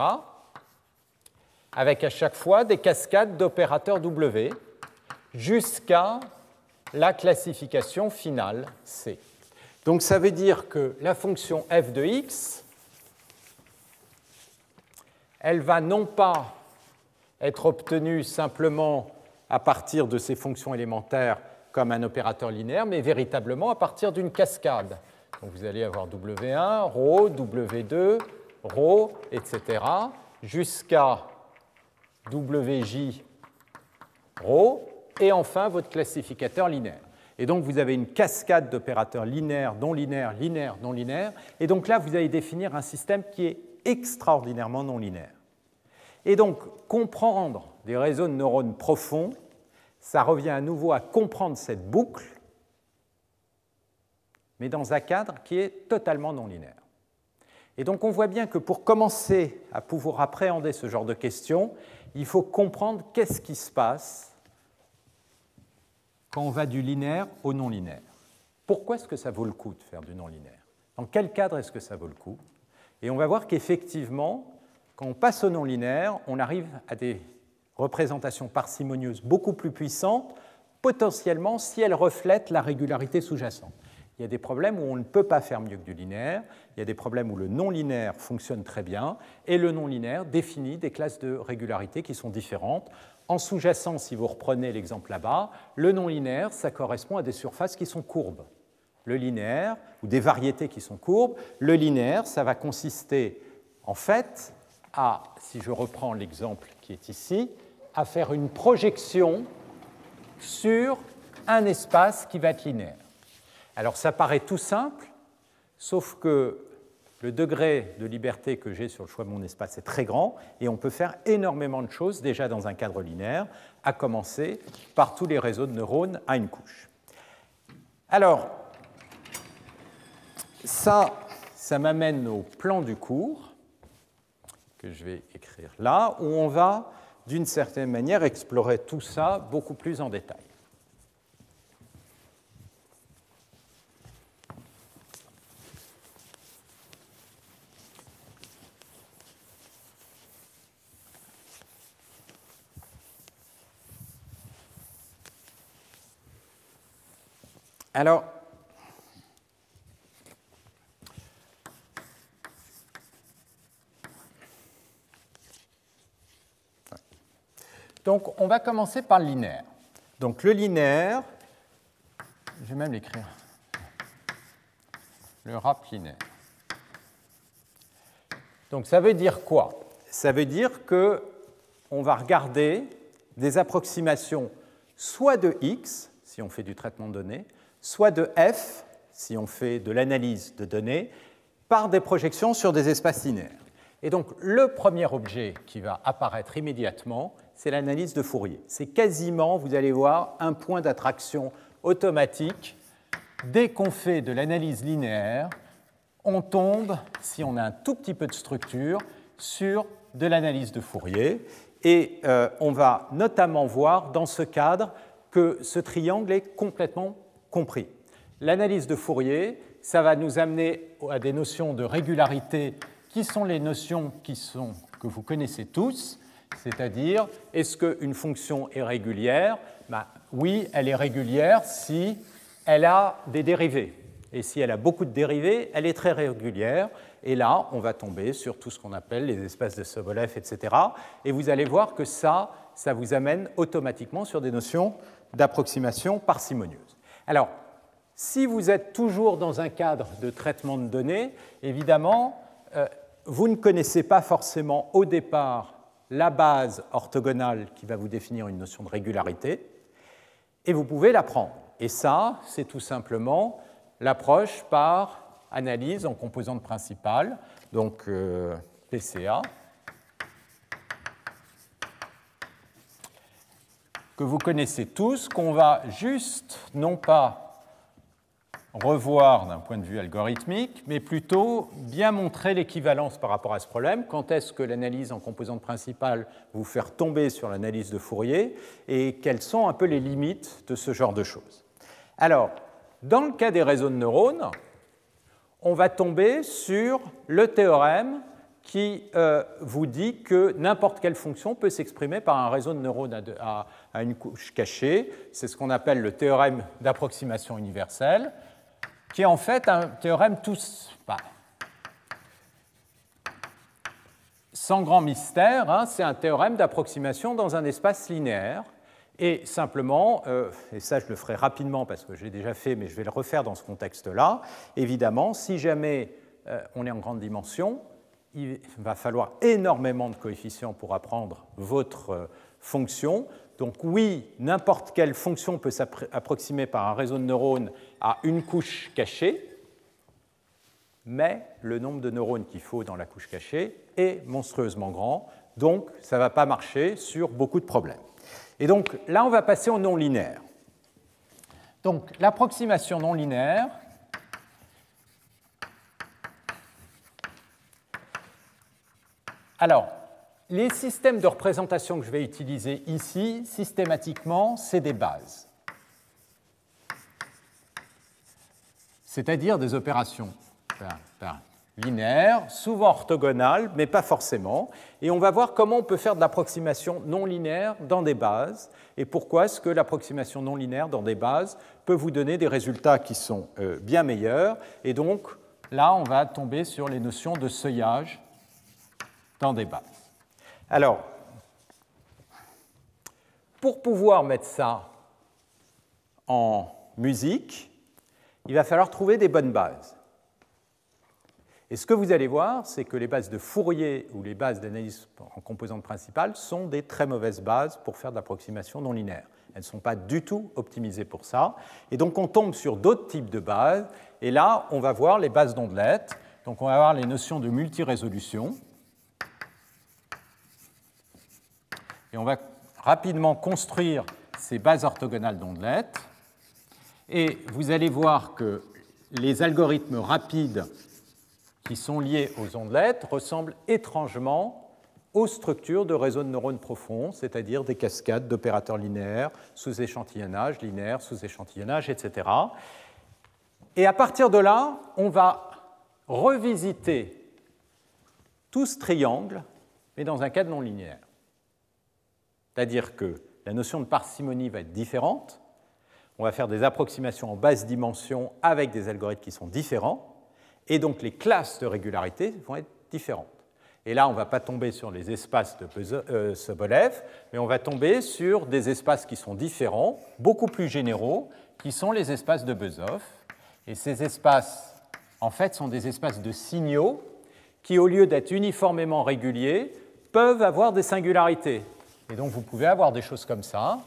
avec à chaque fois des cascades d'opérateurs W, jusqu'à la classification finale C. Donc ça veut dire que la fonction f de x, elle va non pas être obtenue simplement à partir de ces fonctions élémentaires comme un opérateur linéaire, mais véritablement à partir d'une cascade. Donc vous allez avoir W1, ρ, W2, ρ, etc., jusqu'à WJ, ρ, et enfin votre classificateur linéaire. Et donc vous avez une cascade d'opérateurs linéaires, non linéaires, linéaires, non linéaires, et donc là vous allez définir un système qui est extraordinairement non linéaire. Et donc comprendre des réseaux de neurones profonds, ça revient à nouveau à comprendre cette boucle, mais dans un cadre qui est totalement non linéaire. Et donc on voit bien que pour commencer à pouvoir appréhender ce genre de questions, il faut comprendre qu'est-ce qui se passe quand on va du linéaire au non linéaire. Pourquoi est-ce que ça vaut le coup de faire du non linéaire? Dans quel cadre est-ce que ça vaut le coup? Et on va voir qu'effectivement, quand on passe au non linéaire, on arrive à des représentations parcimonieuses beaucoup plus puissantes, potentiellement si elles reflètent la régularité sous-jacente. Il y a des problèmes où on ne peut pas faire mieux que du linéaire, il y a des problèmes où le non-linéaire fonctionne très bien, et le non-linéaire définit des classes de régularité qui sont différentes. En sous-jacent, si vous reprenez l'exemple là-bas, le non-linéaire, ça correspond à des surfaces qui sont courbes. Le linéaire, ou des variétés qui sont courbes, le linéaire, ça va consister en fait à, si je reprends l'exemple qui est ici, à faire une projection sur un espace qui va être linéaire. Alors ça paraît tout simple, sauf que le degré de liberté que j'ai sur le choix de mon espace est très grand et on peut faire énormément de choses déjà dans un cadre linéaire, à commencer par tous les réseaux de neurones à une couche. Alors, ça m'amène au plan du cours, que je vais écrire là, où on va, d'une certaine manière, explorer tout ça beaucoup plus en détail. Alors, donc on va commencer par le linéaire. Donc le linéaire, je vais même l'écrire, le RAP linéaire. Donc ça veut dire quoi? Ça veut dire qu'on va regarder des approximations soit de x, si on fait du traitement de données, soit de f, si on fait de l'analyse de données, par des projections sur des espaces linéaires. Et donc, le premier objet qui va apparaître immédiatement, c'est l'analyse de Fourier. C'est quasiment, vous allez voir, un point d'attraction automatique. Dès qu'on fait de l'analyse linéaire, on tombe, si on a un tout petit peu de structure, sur de l'analyse de Fourier. Et on va notamment voir dans ce cadre que ce triangle est complètement compris. L'analyse de Fourier, ça va nous amener à des notions de régularité qui sont les notions que vous connaissez tous, c'est-à-dire, est-ce qu'une fonction est régulière? Oui, elle est régulière si elle a des dérivés. Et si elle a beaucoup de dérivés, elle est très régulière. Et là, on va tomber sur tout ce qu'on appelle les espaces de Sobolev, etc. Et vous allez voir que ça vous amène automatiquement sur des notions d'approximation parcimonieuse. Alors, si vous êtes toujours dans un cadre de traitement de données, évidemment, vous ne connaissez pas forcément au départ la base orthogonale qui va vous définir une notion de régularité, et vous pouvez l'apprendre. Et ça, c'est tout simplement l'approche par analyse en composantes principales, donc PCA, que vous connaissez tous, qu'on va juste, non pas revoir d'un point de vue algorithmique, mais plutôt bien montrer l'équivalence par rapport à ce problème. Quand est-ce que l'analyse en composantes principales vous faire tomber sur l'analyse de Fourier et quelles sont un peu les limites de ce genre de choses. Alors, dans le cas des réseaux de neurones, on va tomber sur le théorème qui vous dit que n'importe quelle fonction peut s'exprimer par un réseau de neurones à une couche cachée. C'est ce qu'on appelle le théorème d'approximation universelle, qui est en fait un théorème sans grand mystère, hein, c'est un théorème d'approximation dans un espace linéaire. Et simplement, et ça je le ferai rapidement parce que je l'ai déjà fait, mais je vais le refaire dans ce contexte-là, évidemment, si jamais on est en grande dimension, il va falloir énormément de coefficients pour apprendre votre fonction. Donc oui, n'importe quelle fonction peut s'approximer par un réseau de neurones à une couche cachée, mais le nombre de neurones qu'il faut dans la couche cachée est monstrueusement grand, donc ça ne va pas marcher sur beaucoup de problèmes. Et donc là, on va passer au non linéaire. Donc l'approximation non linéaire, alors, les systèmes de représentation que je vais utiliser ici, systématiquement, c'est des bases. C'est-à-dire des opérations. linéaires, souvent orthogonales, mais pas forcément. Et on va voir comment on peut faire de l'approximation non linéaire dans des bases, et pourquoi est-ce que l'approximation non linéaire dans des bases peut vous donner des résultats qui sont bien meilleurs. Et donc, là, on va tomber sur les notions de seuillage dans des bases. Alors, pour pouvoir mettre ça en musique, il va falloir trouver des bonnes bases. Et ce que vous allez voir, c'est que les bases de Fourier ou les bases d'analyse en composantes principales sont des très mauvaises bases pour faire de l'approximation non linéaire. Elles ne sont pas du tout optimisées pour ça. Et donc on tombe sur d'autres types de bases. Et là, on va voir les bases d'ondelettes. Donc on va voir les notions de multirésolution. Et on va rapidement construire ces bases orthogonales d'ondelettes. Et vous allez voir que les algorithmes rapides qui sont liés aux ondelettes ressemblent étrangement aux structures de réseaux de neurones profonds, c'est-à-dire des cascades d'opérateurs linéaires, sous-échantillonnage, linéaire, sous-échantillonnage, etc. Et à partir de là, on va revisiter tout ce triangle, mais dans un cadre non linéaire. C'est-à-dire que la notion de parcimonie va être différente, on va faire des approximations en basse dimension avec des algorithmes qui sont différents, et donc les classes de régularité vont être différentes. Et là, on ne va pas tomber sur les espaces de Sobolev, mais on va tomber sur des espaces qui sont différents, beaucoup plus généraux, qui sont les espaces de Bezoff. Et ces espaces, en fait, sont des espaces de signaux qui, au lieu d'être uniformément réguliers, peuvent avoir des singularités. Et donc, vous pouvez avoir des choses comme ça,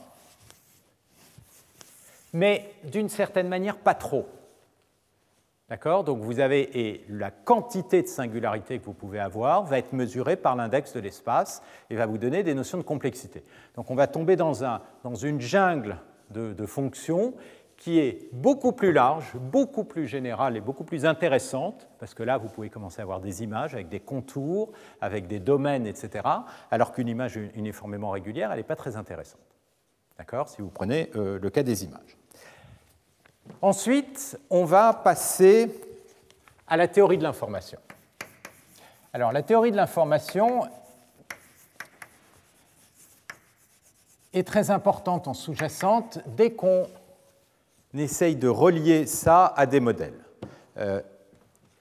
mais d'une certaine manière, pas trop. D'accord ? Donc vous avez, et la quantité de singularité que vous pouvez avoir va être mesurée par l'index de l'espace et va vous donner des notions de complexité. Donc on va tomber dans une jungle de fonctions qui est beaucoup plus large, beaucoup plus générale et beaucoup plus intéressante, parce que là vous pouvez commencer à avoir des images avec des contours, avec des domaines, etc., alors qu'une image uniformément régulière, elle n'est pas très intéressante. D'accord ? Si vous prenez le cas des images. Ensuite, on va passer à la théorie de l'information. Alors, la théorie de l'information est très importante en sous-jacente dès qu'on essaye de relier ça à des modèles.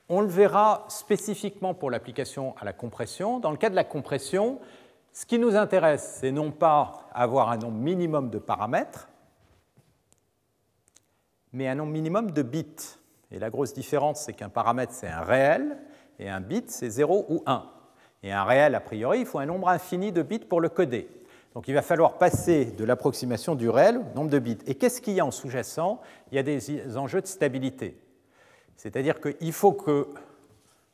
On le verra spécifiquement pour l'application à la compression. Dans le cas de la compression, ce qui nous intéresse, c'est non pas avoir un nombre minimum de paramètres, mais un nombre minimum de bits. Et la grosse différence, c'est qu'un paramètre, c'est un réel, et un bit, c'est 0 ou 1. Et un réel, a priori, il faut un nombre infini de bits pour le coder. Donc il va falloir passer de l'approximation du réel au nombre de bits. Et qu'est-ce qu'il y a en sous-jacent ? Il y a des enjeux de stabilité. C'est-à-dire qu'il faut que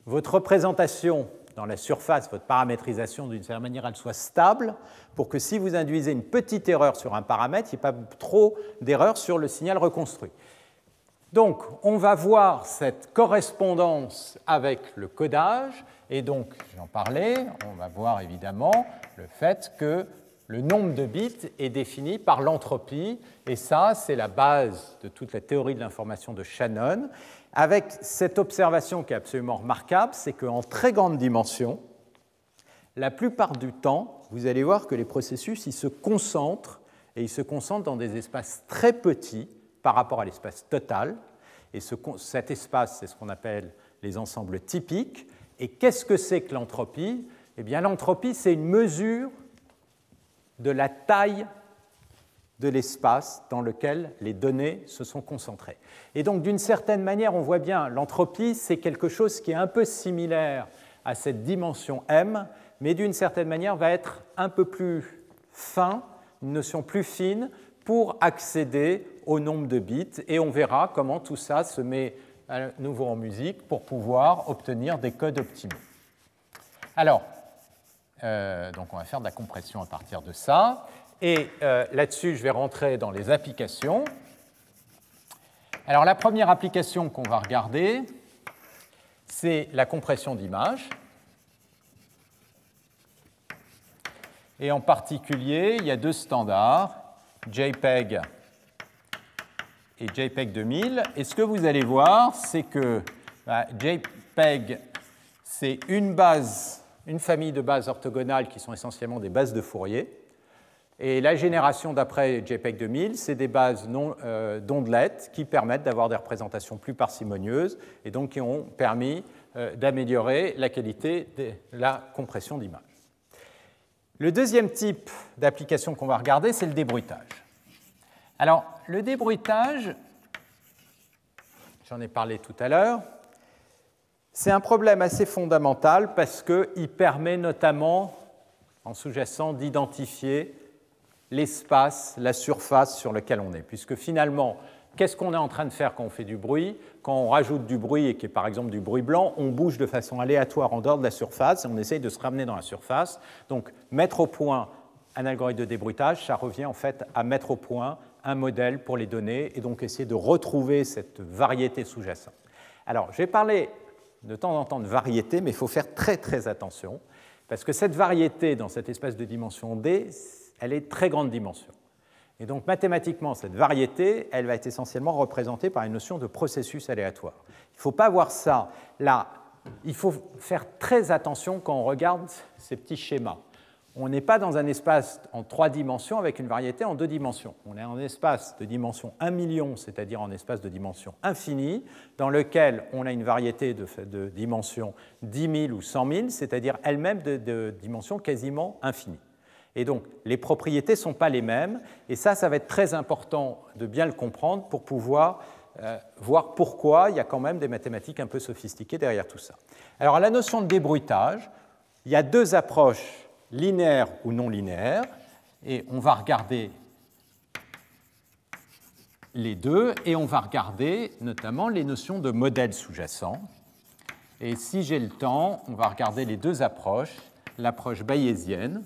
votre représentation dans la surface, votre paramétrisation, d'une certaine manière, elle soit stable pour que si vous induisez une petite erreur sur un paramètre, il n'y ait pas trop d'erreurs sur le signal reconstruit. Donc, on va voir cette correspondance avec le codage, et donc, j'en parlais, on va voir évidemment le fait que le nombre de bits est défini par l'entropie, et ça, c'est la base de toute la théorie de l'information de Shannon, avec cette observation qui est absolument remarquable, c'est qu'en très grande dimension, la plupart du temps, vous allez voir que les processus ils se concentrent, et ils se concentrent dans des espaces très petits par rapport à l'espace total, et cet espace, c'est ce qu'on appelle les ensembles typiques. Et qu'est-ce que c'est que l'entropie ? Eh bien, l'entropie, c'est une mesure de la taille de l'espace dans lequel les données se sont concentrées. Et donc, d'une certaine manière, on voit bien, l'entropie, c'est quelque chose qui est un peu similaire à cette dimension M, mais d'une certaine manière va être un peu plus fin, une notion plus fine, pour accéder au nombre de bits. Et on verra comment tout ça se met à nouveau en musique pour pouvoir obtenir des codes optimaux. Alors, donc on va faire de la compression à partir de ça. Et là-dessus, je vais rentrer dans les applications. Alors, la première application qu'on va regarder, c'est la compression d'images. Et en particulier, il y a deux standards, JPEG et JPEG 2000. Et ce que vous allez voir, c'est que JPEG c'est une famille de bases orthogonales qui sont essentiellement des bases de Fourier. Et la génération d'après JPEG 2000, c'est des bases d'ondelettes qui permettent d'avoir des représentations plus parcimonieuses et donc qui ont permis d'améliorer la qualité de la compression d'image. Le deuxième type d'application qu'on va regarder, c'est le débruitage. Alors, le débruitage, j'en ai parlé tout à l'heure, c'est un problème assez fondamental parce qu'il permet notamment, en sous-jacent, d'identifier l'espace, la surface sur laquelle on est. Puisque finalement, qu'est-ce qu'on est en train de faire quand on fait du bruit? Quand on rajoute du bruit, et qui est par exemple du bruit blanc, on bouge de façon aléatoire en dehors de la surface et on essaye de se ramener dans la surface. Donc, mettre au point un algorithme de débruitage, ça revient en fait à mettre au point un modèle pour les données et donc essayer de retrouver cette variété sous-jacente. Alors, j'ai parlé de temps en temps de variété, mais il faut faire très très attention parce que cette variété dans cet espace de dimension D, elle est de très grande dimension. Et donc, mathématiquement, cette variété, elle va être essentiellement représentée par une notion de processus aléatoire. Il ne faut pas voir ça là. Il faut faire très attention quand on regarde ces petits schémas. On n'est pas dans un espace en 3 dimensions avec une variété en 2 dimensions. On est en espace de dimension 1 million, c'est-à-dire en espace de dimension infinie, dans lequel on a une variété de dimension 10 000 ou 100 000, c'est-à-dire elle-même de dimension quasiment infinie. Et donc, les propriétés ne sont pas les mêmes, et ça va être très important de bien le comprendre pour pouvoir voir pourquoi il y a quand même des mathématiques un peu sophistiquées derrière tout ça. Alors, à la notion de débruitage, il y a 2 approches, linéaires ou non linéaires, et on va regarder les deux, et on va regarder notamment les notions de modèles sous-jacents. Et si j'ai le temps, on va regarder les 2 approches, l'approche bayésienne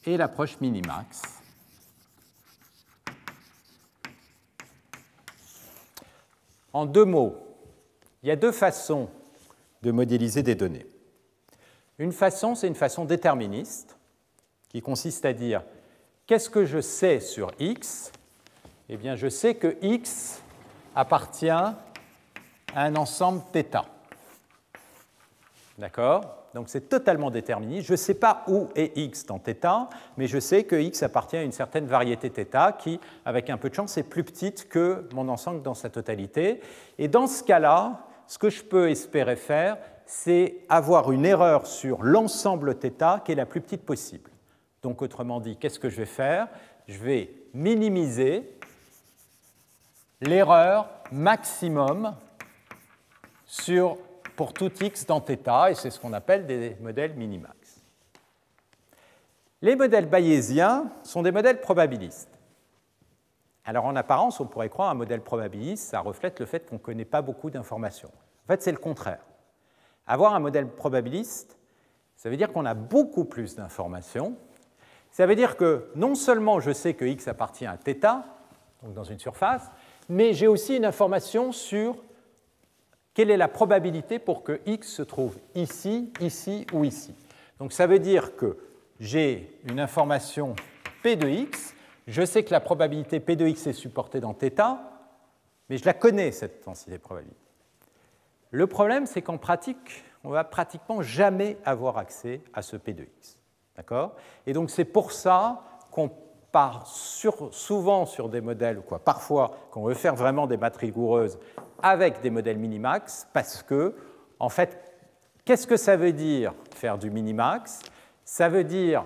et l'approche minimax. En 2 mots, il y a 2 façons de modéliser des données. Une façon, c'est une façon déterministe, qui consiste à dire qu'est-ce que je sais sur X? Eh bien, je sais que X appartient à un ensemble θ. D'accord? Donc c'est totalement déterministe. Je ne sais pas où est X dans θ, mais je sais que X appartient à une certaine variété θ qui, avec un peu de chance, est plus petite que mon ensemble dans sa totalité. Et dans ce cas-là, ce que je peux espérer faire, c'est avoir une erreur sur l'ensemble θ qui est la plus petite possible. Donc autrement dit, qu'est-ce que je vais faire? Je vais minimiser l'erreur maximum pour tout x dans θ, et c'est ce qu'on appelle des modèles minimax. Les modèles bayésiens sont des modèles probabilistes. Alors en apparence, on pourrait croire un modèle probabiliste, ça reflète le fait qu'on ne connaît pas beaucoup d'informations. En fait, c'est le contraire. Avoir un modèle probabiliste, ça veut dire qu'on a beaucoup plus d'informations. Ça veut dire que non seulement je sais que x appartient à θ, donc dans une surface, mais j'ai aussi une information sur quelle est la probabilité pour que x se trouve ici, ici ou ici. Donc ça veut dire que j'ai une information p de x, je sais que la probabilité p de x est supportée dans θ, mais je la connais, cette densité probabilité. Le problème, c'est qu'en pratique, on ne va pratiquement jamais avoir accès à ce p de x. D'accord? Et donc c'est pour ça qu'on part souvent sur des modèles, parfois, qu'on veut faire vraiment des maths rigoureuses avec des modèles minimax, parce que, en fait, qu'est-ce que ça veut dire faire du minimax? Ça veut dire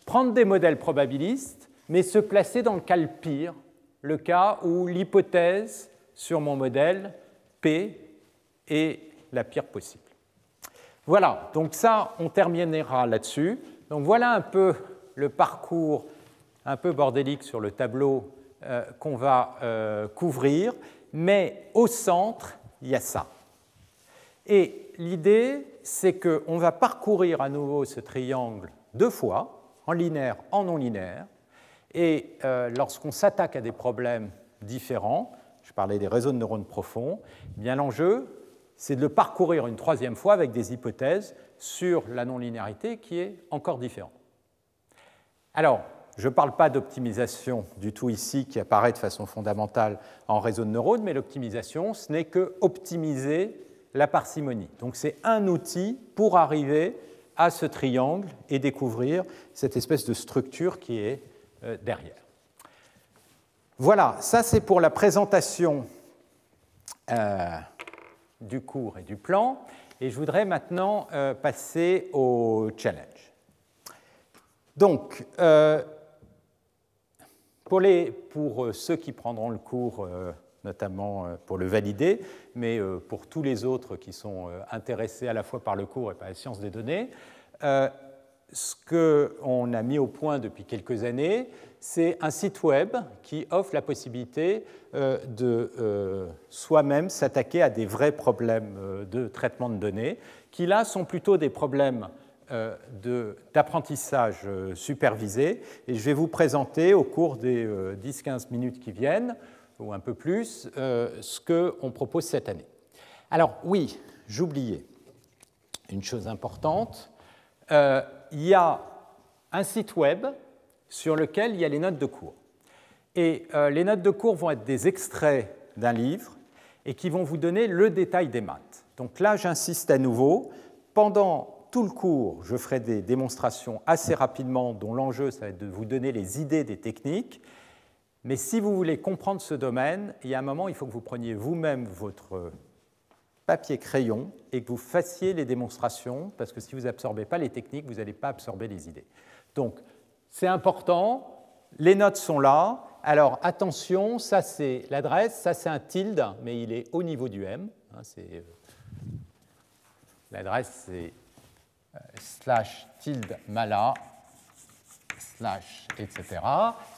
prendre des modèles probabilistes, mais se placer dans le cas le pire, le cas où l'hypothèse sur mon modèle P est la pire possible. Voilà, donc ça, on terminera là-dessus. Donc voilà un peu le parcours un peu bordélique sur le tableau qu'on va couvrir, mais au centre, il y a ça. Et l'idée, c'est qu'on va parcourir à nouveau ce triangle 2 fois, en linéaire, en non linéaire, et lorsqu'on s'attaque à des problèmes différents, je parlais des réseaux de neurones profonds, eh bien l'enjeu, c'est de le parcourir une 3e fois avec des hypothèses sur la non-linéarité qui est encore différente. Alors, je ne parle pas d'optimisation du tout ici, qui apparaît de façon fondamentale en réseau de neurones, mais l'optimisation, ce n'est que optimiser la parcimonie. Donc c'est un outil pour arriver à ce triangle et découvrir cette espèce de structure qui est derrière. Voilà, ça c'est pour la présentation du cours et du plan. Et je voudrais maintenant passer au challenge. Donc, pour ceux qui prendront le cours, notamment pour le valider, mais pour tous les autres qui sont intéressés à la fois par le cours et par la science des données, ce qu'on a mis au point depuis quelques années, c'est un site web qui offre la possibilité de soi-même s'attaquer à des vrais problèmes de traitement de données, qui là sont plutôt des problèmes d'apprentissage supervisé. Et je vais vous présenter au cours des 10-15 minutes qui viennent, ou un peu plus, ce qu'on propose cette année. Alors oui, j'oubliais une chose importante. Il y a un site web sur lequel il y a les notes de cours. Et les notes de cours vont être des extraits d'un livre et qui vont vous donner le détail des maths. Donc là, j'insiste à nouveau, pendant tout le cours, je ferai des démonstrations assez rapidement dont l'enjeu, ça va être de vous donner les idées des techniques. Mais si vous voulez comprendre ce domaine, il y a un moment, il faut que vous preniez vous-même votre papier-crayon et que vous fassiez les démonstrations, parce que si vous n'absorbez pas les techniques, vous n'allez pas absorber les idées. Donc, c'est important, les notes sont là. Alors, attention, ça c'est l'adresse, ça c'est un tilde, mais il est au niveau du M. L'adresse c'est /tilde-mala, etc.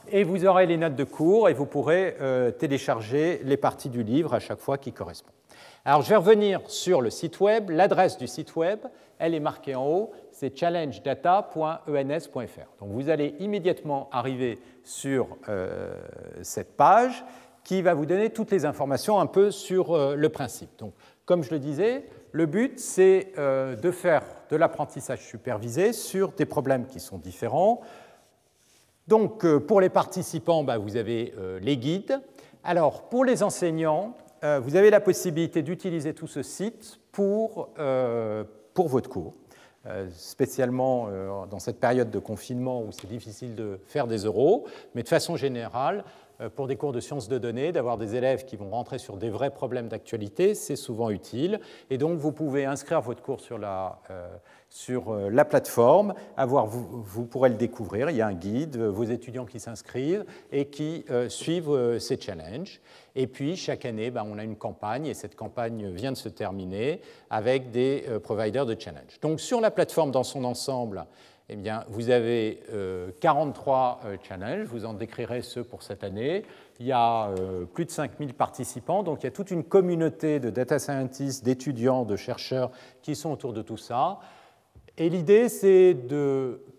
Et vous aurez les notes de cours et vous pourrez télécharger les parties du livre à chaque fois qui correspondent. Alors, je vais revenir sur le site web. L'adresse du site web, elle est marquée en haut, c'est challengedata.ens.fr. Donc, vous allez immédiatement arriver sur cette page qui va vous donner toutes les informations un peu sur le principe. Donc, comme je le disais, le but, c'est de faire de l'apprentissage supervisé sur des problèmes qui sont différents. Donc, pour les participants, vous avez les guides. Alors, pour les enseignants, vous avez la possibilité d'utiliser tout ce site pour votre cours, spécialement dans cette période de confinement où c'est difficile de faire des oraux, mais de façon générale, pour des cours de sciences de données, d'avoir des élèves qui vont rentrer sur des vrais problèmes d'actualité, c'est souvent utile. Et donc, vous pouvez inscrire votre cours sur la plateforme, vous pourrez le découvrir. Il y a un guide, vos étudiants qui s'inscrivent et qui suivent ces challenges. Et puis, chaque année, on a une campagne, et cette campagne vient de se terminer avec des providers de challenge. Donc, sur la plateforme dans son ensemble, eh bien, vous avez 43 challenges, vous en décrirez ceux pour cette année. Il y a plus de 5000 participants, donc il y a toute une communauté de data scientists, d'étudiants, de chercheurs qui sont autour de tout ça. Et l'idée, c'est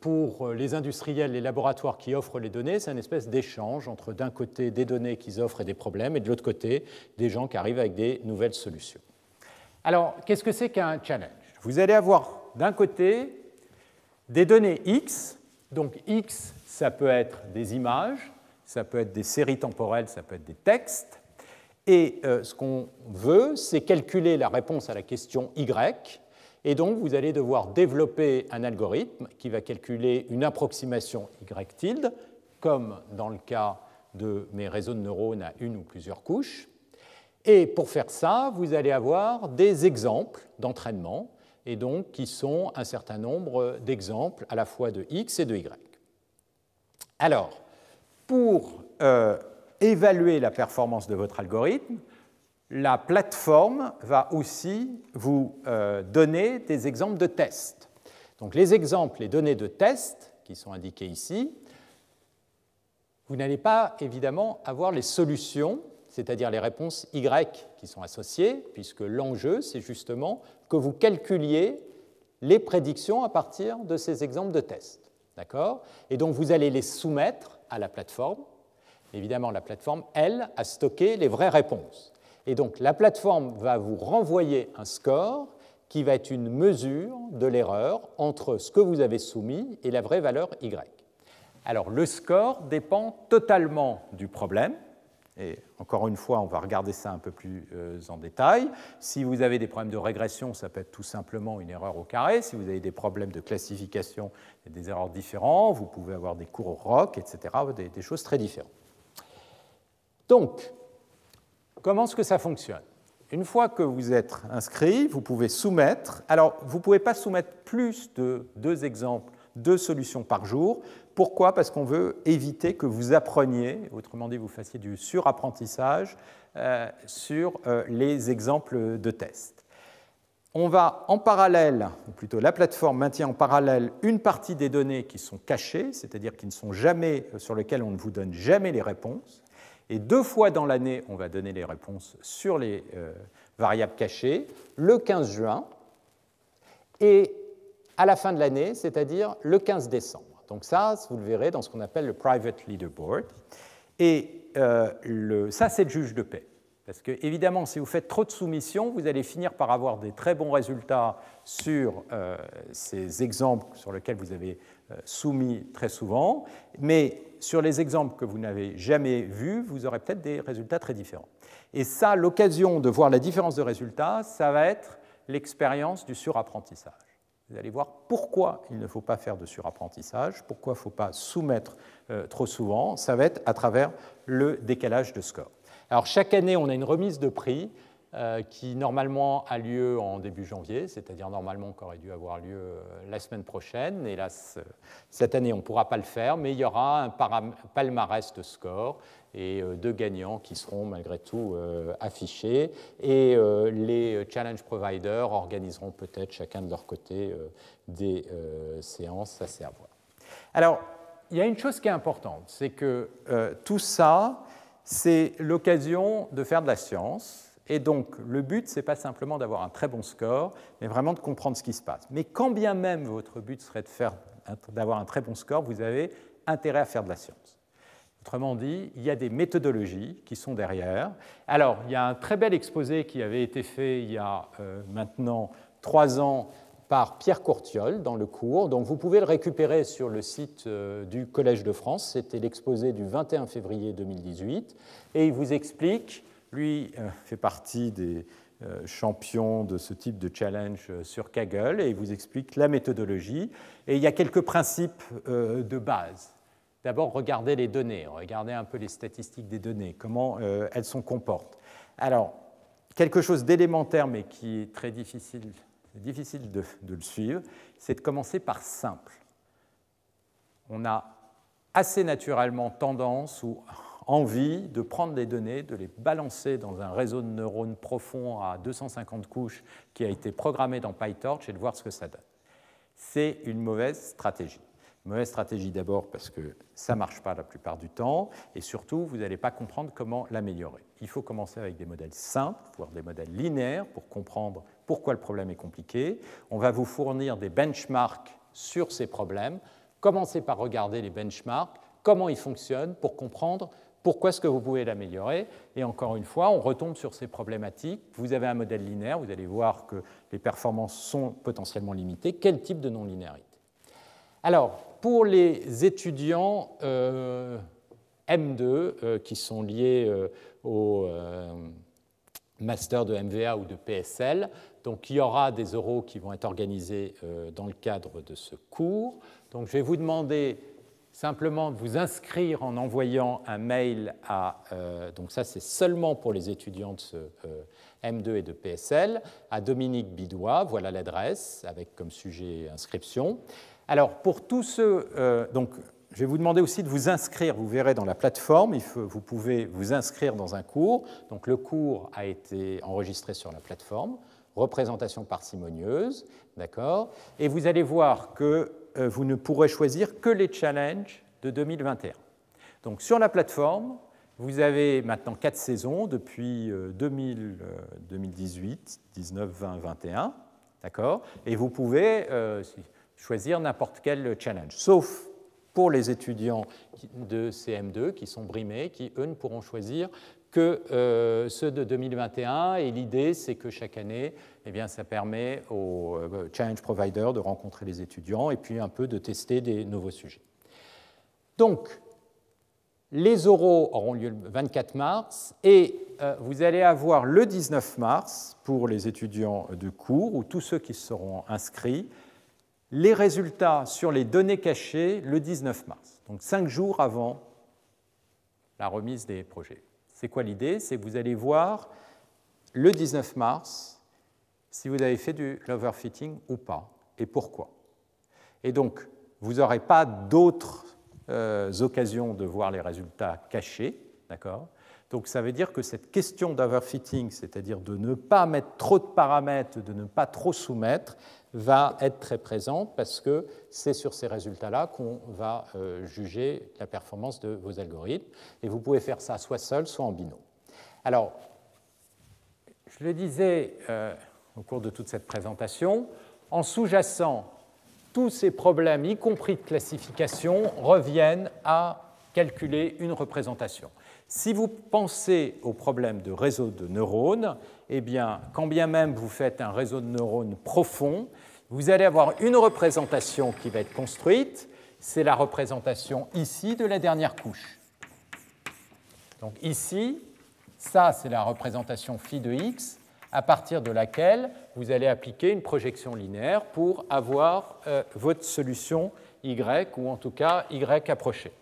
pour les industriels, les laboratoires qui offrent les données, c'est une espèce d'échange entre d'un côté des données qu'ils offrent et des problèmes, et de l'autre côté des gens qui arrivent avec des nouvelles solutions. Alors, qu'est-ce que c'est qu'un challenge? Vous allez avoir d'un côté des données X, donc X, ça peut être des images, ça peut être des séries temporelles, ça peut être des textes, et ce qu'on veut, c'est calculer la réponse à la question Y, et donc vous allez devoir développer un algorithme qui va calculer une approximation Y tilde, comme dans le cas de mes réseaux de neurones à une ou plusieurs couches, et pour faire ça, vous allez avoir des exemples d'entraînement, et donc qui sont un certain nombre d'exemples à la fois de X et de Y. Alors, pour évaluer la performance de votre algorithme, la plateforme va aussi vous donner des exemples de tests. Donc les exemples, les données de tests qui sont indiquées ici, vous n'allez pas évidemment avoir les solutions, c'est-à-dire les réponses Y qui sont associées, puisque l'enjeu, c'est justement que vous calculiez les prédictions à partir de ces exemples de tests. D'accord ? Et donc, vous allez les soumettre à la plateforme. Évidemment, la plateforme, elle, a stocké les vraies réponses. Et donc, la plateforme va vous renvoyer un score qui va être une mesure de l'erreur entre ce que vous avez soumis et la vraie valeur Y. Alors, le score dépend totalement du problème. Et encore une fois, on va regarder ça un peu plus en détail. Si vous avez des problèmes de régression, ça peut être tout simplement une erreur au carré. Si vous avez des problèmes de classification et des erreurs différentes, vous pouvez avoir des cours ROC, etc., des choses très différentes. Donc, comment est-ce que ça fonctionne? Une fois que vous êtes inscrit, vous pouvez soumettre. Alors, vous ne pouvez pas soumettre plus de 2 exemples, 2 solutions par jour. Pourquoi? Parce qu'on veut éviter que vous appreniez, autrement dit, vous fassiez du surapprentissage sur les exemples de tests. On va en parallèle, ou plutôt la plateforme maintient en parallèle une partie des données qui sont cachées, c'est-à-dire qui ne sont jamais, sur lesquelles on ne vous donne jamais les réponses. Et 2 fois dans l'année, on va donner les réponses sur les variables cachées, le 15 juin et à la fin de l'année, c'est-à-dire le 15 décembre. Donc ça, vous le verrez dans ce qu'on appelle le Private Leaderboard. Et ça, c'est le juge de paix. Parce que, évidemment, si vous faites trop de soumissions, vous allez finir par avoir des très bons résultats sur ces exemples sur lesquels vous avez soumis très souvent, mais sur les exemples que vous n'avez jamais vus, vous aurez peut-être des résultats très différents. Et ça, l'occasion de voir la différence de résultats, ça va être l'expérience du surapprentissage. Vous allez voir pourquoi il ne faut pas faire de surapprentissage, pourquoi il ne faut pas soumettre trop souvent. Ça va être à travers le décalage de score. Alors, chaque année, on a une remise de prix qui, normalement, a lieu en début janvier, c'est-à-dire, normalement, qui aurait dû avoir lieu la semaine prochaine. Hélas, cette année, on ne pourra pas le faire, mais il y aura un palmarès de score et 2 gagnants qui seront, malgré tout, affichés. Et les challenge providers organiseront peut-être, chacun de leur côté, des séances, ça c'est à voir. Alors, il y a une chose qui est importante, c'est que tout ça, c'est l'occasion de faire de la science. Et donc, le but, ce n'est pas simplement d'avoir un très bon score, mais vraiment de comprendre ce qui se passe. Mais quand bien même votre but serait d'avoir un très bon score, vous avez intérêt à faire de la science. Autrement dit, il y a des méthodologies qui sont derrière. Alors, il y a un très bel exposé qui avait été fait il y a maintenant 3 ans par Pierre Courtiol dans le cours. Donc, vous pouvez le récupérer sur le site du Collège de France. C'était l'exposé du 21 février 2018. Et il vous explique, lui fait partie des champions de ce type de challenge sur Kaggle, et il vous explique la méthodologie. Et il y a quelques principes de base. D'abord, regardez les données, regardez un peu les statistiques des données, comment elles se comportent. Alors, quelque chose d'élémentaire, mais qui est très difficile de le suivre, c'est de commencer par simple. On a assez naturellement tendance ou envie de prendre des données, de les balancer dans un réseau de neurones profond à 250 couches qui a été programmé dans PyTorch et de voir ce que ça donne. C'est une mauvaise stratégie. Mauvaise stratégie d'abord parce que ça ne marche pas la plupart du temps, et surtout, vous n'allez pas comprendre comment l'améliorer. Il faut commencer avec des modèles simples, voire des modèles linéaires, pour comprendre pourquoi le problème est compliqué. On va vous fournir des benchmarks sur ces problèmes. Commencez par regarder les benchmarks, comment ils fonctionnent, pour comprendre pourquoi est-ce que vous pouvez l'améliorer. Et encore une fois, on retombe sur ces problématiques. Vous avez un modèle linéaire, vous allez voir que les performances sont potentiellement limitées. Quel type de non-linéarité? Alors, pour les étudiants M2 qui sont liés au master de MVA ou de PSL, donc il y aura des oraux qui vont être organisés dans le cadre de ce cours. Donc, je vais vous demander simplement de vous inscrire en envoyant un mail à, donc ça c'est seulement pour les étudiants de ce M2 et de PSL, à Dominique Bidois, voilà l'adresse, avec comme sujet inscription. Alors pour tous ceux, donc je vais vous demander aussi de vous inscrire, vous verrez dans la plateforme, vous pouvez vous inscrire dans un cours, donc le cours a été enregistré sur la plateforme, représentation parcimonieuse, d'accord, et vous allez voir que vous ne pourrez choisir que les challenges de 2021. Donc sur la plateforme, vous avez maintenant 4 saisons depuis 2018, 19, 20, 21, d'accord, et vous pouvez choisir n'importe quel challenge, sauf pour les étudiants de CM2 qui sont brimés, qui, eux, ne pourront choisir que ceux de 2021. Et l'idée, c'est que chaque année, eh bien, ça permet aux challenge providers de rencontrer les étudiants et puis un peu de tester des nouveaux sujets. Donc, Les oraux auront lieu le 24 mars et vous allez avoir le 19 mars, pour les étudiants de cours ou tous ceux qui seront inscrits, les résultats sur les données cachées le 19 mars, donc 5 jours avant la remise des projets. C'est quoi l'idée? C'est que vous allez voir le 19 mars si vous avez fait du l'overfitting ou pas, et pourquoi. Et donc, vous n'aurez pas d'autres occasions de voir les résultats cachés, d'accord? Donc ça veut dire que cette question d'overfitting, c'est-à-dire de ne pas mettre trop de paramètres, de ne pas trop soumettre, va être très présente parce que c'est sur ces résultats-là qu'on va juger la performance de vos algorithmes. Et vous pouvez faire ça soit seul, soit en binôme. Alors, je le disais au cours de toute cette présentation, en sous-jacent, tous ces problèmes, y compris de classification, reviennent à calculer une représentation. Si vous pensez au problème de réseau de neurones, eh bien, quand bien même vous faites un réseau de neurones profond, vous allez avoir une représentation qui va être construite. C'est la représentation ici de la dernière couche. Donc ici, ça c'est la représentation phi de x, à partir de laquelle vous allez appliquer une projection linéaire pour avoir votre solution y, ou en tout cas y approchée.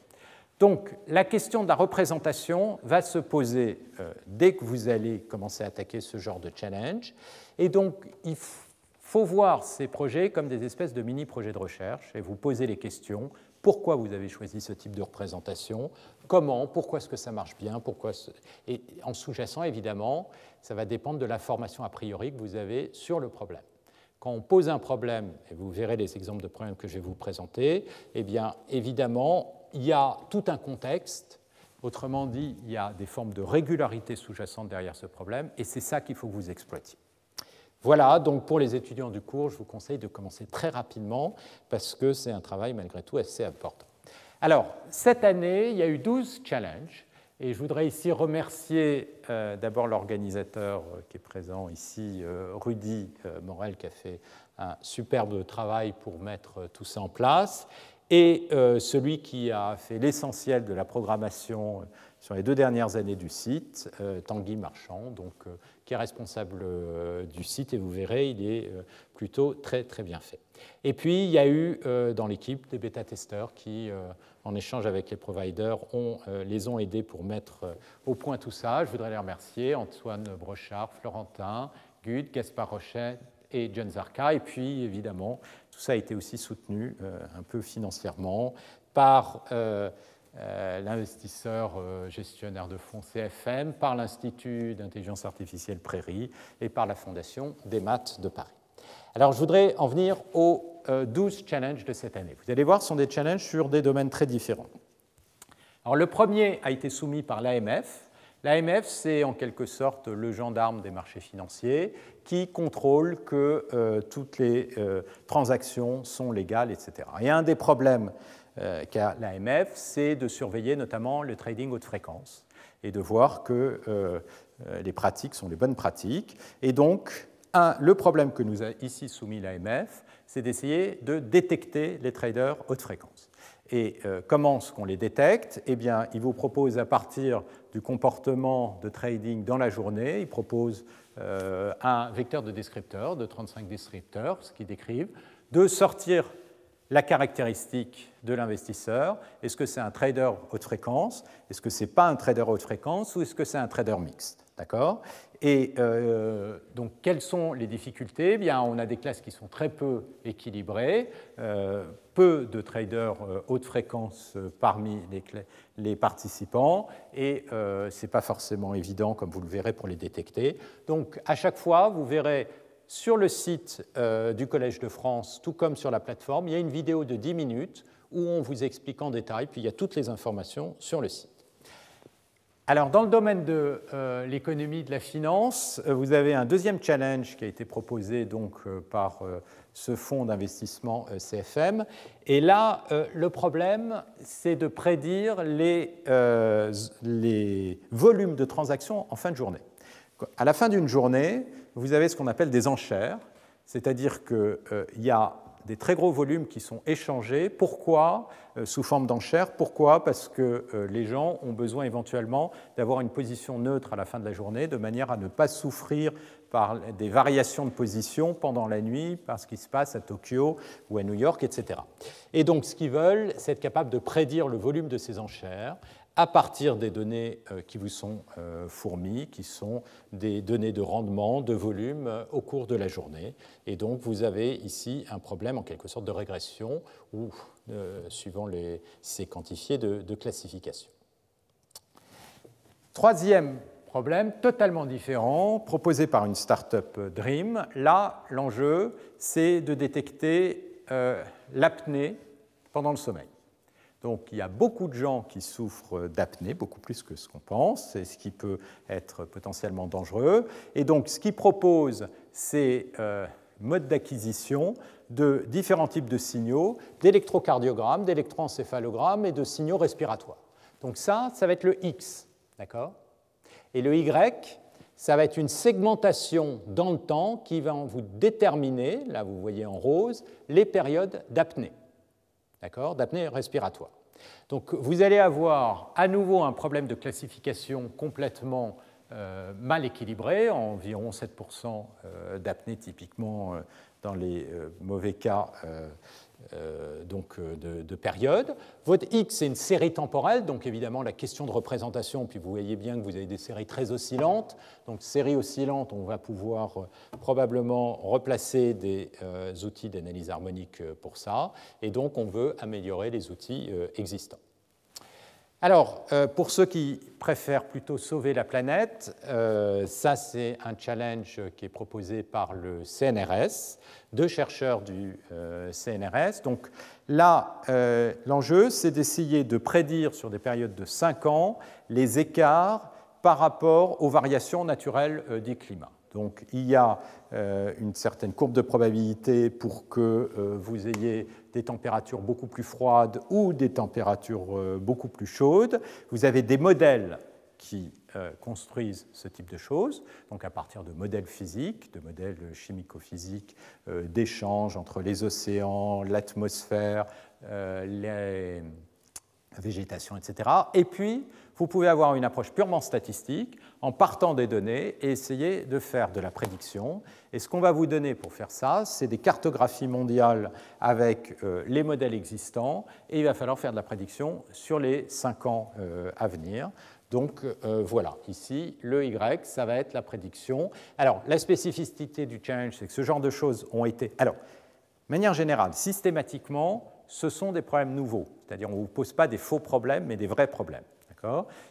Donc la question de la représentation va se poser dès que vous allez commencer à attaquer ce genre de challenge. Et donc il faut voir ces projets comme des espèces de mini-projets de recherche et vous poser les questions. Pourquoi vous avez choisi ce type de représentation? Comment? Pourquoi est-ce que ça marche bien? Et en sous-jacent, évidemment, ça va dépendre de la formation a priori que vous avez sur le problème. Quand on pose un problème, et vous verrez les exemples de problèmes que je vais vous présenter, eh bien, évidemment, il y a tout un contexte. Autrement dit, il y a des formes de régularité sous-jacente derrière ce problème, et c'est ça qu'il faut que vous exploitiez. Voilà, donc pour les étudiants du cours, je vous conseille de commencer très rapidement parce que c'est un travail malgré tout assez important. Alors, cette année, il y a eu 12 challenges et je voudrais ici remercier d'abord l'organisateur qui est présent ici, Rudy Morel, qui a fait un superbe travail pour mettre tout ça en place, et celui qui a fait l'essentiel de la programmation sur les 2 dernières années du site, Tanguy Marchand, donc, qui est responsable du site, et vous verrez, il est plutôt très, très bien fait. Et puis, il y a eu dans l'équipe des bêta-testeurs qui, en échange avec les providers, les ont aidés pour mettre au point tout ça. Je voudrais les remercier, Antoine Brochard, Florentin, Gud, Gaspard Rochet et John Zarka. Et puis, évidemment, tout ça a été aussi soutenu un peu financièrement par l'investisseur gestionnaire de fonds CFM, par l'Institut d'intelligence artificielle Prairie et par la Fondation des maths de Paris. Alors, je voudrais en venir aux 12 challenges de cette année. Vous allez voir, ce sont des challenges sur des domaines très différents. Alors, le premier a été soumis par l'AMF. L'AMF, c'est en quelque sorte le gendarme des marchés financiers qui contrôle que toutes les transactions sont légales, etc. Et un des problèmes qu'a l'AMF, c'est de surveiller notamment le trading haute fréquence et de voir que les pratiques sont les bonnes pratiques. Et donc, le problème que nous a ici soumis l'AMF, c'est d'essayer de détecter les traders haute fréquence. Et comment est-ce qu'on les détecte? Eh bien, il vous propose à partir du comportement de trading dans la journée, il propose un vecteur de descripteurs, de 35 descripteurs, ce qu'ils décrivent, de sortir la caractéristique de l'investisseur. Est-ce que c'est un trader haute fréquence? Est-ce que ce n'est pas un trader haute fréquence? Ou est-ce que c'est un trader mixte? D'accord? Et donc, quelles sont les difficultés? Eh bien, on a des classes qui sont très peu équilibrées, peu de traders haute fréquence parmi les participants, et ce n'est pas forcément évident, comme vous le verrez, pour les détecter. Donc, à chaque fois, vous verrez sur le site du Collège de France, tout comme sur la plateforme, il y a une vidéo de 10 minutes où on vous explique en détail, puis il y a toutes les informations sur le site. Alors, dans le domaine de l'économie de la finance, vous avez un deuxième challenge qui a été proposé donc, par ce fonds d'investissement CFM. Et là, le problème, c'est de prédire les volumes de transactions en fin de journée. À la fin d'une journée, vous avez ce qu'on appelle des enchères, c'est-à-dire qu'il y a des très gros volumes qui sont échangés. Pourquoi? Sous forme d'enchères. Pourquoi? Parce que les gens ont besoin éventuellement d'avoir une position neutre à la fin de la journée, de manière à ne pas souffrir par des variations de position pendant la nuit, par ce qui se passe à Tokyo ou à New York, etc. Et donc, ce qu'ils veulent, c'est être capable de prédire le volume de ces enchères à partir des données qui vous sont fournies, qui sont des données de rendement, de volume au cours de la journée. Et donc, vous avez ici un problème en quelque sorte de régression ou, suivant si c'est quantifié, de classification. Troisième problème, totalement différent, proposé par une start-up Dream. Là, l'enjeu, c'est de détecter l'apnée pendant le sommeil. Donc, il y a beaucoup de gens qui souffrent d'apnée, beaucoup plus que ce qu'on pense, c'est ce qui peut être potentiellement dangereux. Et donc, ce qu'ils proposent, c'est mode d'acquisition de différents types de signaux, d'électrocardiogramme, d'électroencéphalogramme et de signaux respiratoires. Donc ça va être le X, d'accord? Et le Y, ça va être une segmentation dans le temps qui va vous déterminer, là vous voyez en rose, les périodes d'apnée. D'accord, d'apnée respiratoire. Donc vous allez avoir à nouveau un problème de classification complètement mal équilibré, environ 7% d'apnée typiquement dans les mauvais cas de période. Votre X, c'est une série temporelle, donc évidemment la question de représentation, puis vous voyez bien que vous avez des séries très oscillantes. Donc séries oscillantes, on va pouvoir probablement replacer des outils d'analyse harmonique pour ça, et donc on veut améliorer les outils existants. Alors, pour ceux qui préfèrent plutôt sauver la planète, ça c'est un challenge qui est proposé par le CNRS, deux chercheurs du CNRS. Donc là, l'enjeu, c'est d'essayer de prédire sur des périodes de 5 ans les écarts par rapport aux variations naturelles du climat. Donc il y a une certaine courbe de probabilité pour que vous ayez des températures beaucoup plus froides ou des températures beaucoup plus chaudes. Vous avez des modèles qui construisent ce type de choses, donc à partir de modèles physiques, de modèles chimico-physiques, d'échanges entre les océans, l'atmosphère, la végétation, etc. Et puis, vous pouvez avoir une approche purement statistique en partant des données et essayer de faire de la prédiction. Et ce qu'on va vous donner pour faire ça, c'est des cartographies mondiales avec les modèles existants, et il va falloir faire de la prédiction sur les 5 ans à venir. Donc voilà, ici, le Y, ça va être la prédiction. Alors, la spécificité du challenge, c'est que ce genre de choses ont été... Alors, de manière générale, systématiquement, ce sont des problèmes nouveaux. C'est-à-dire, on ne vous pose pas des faux problèmes, mais des vrais problèmes.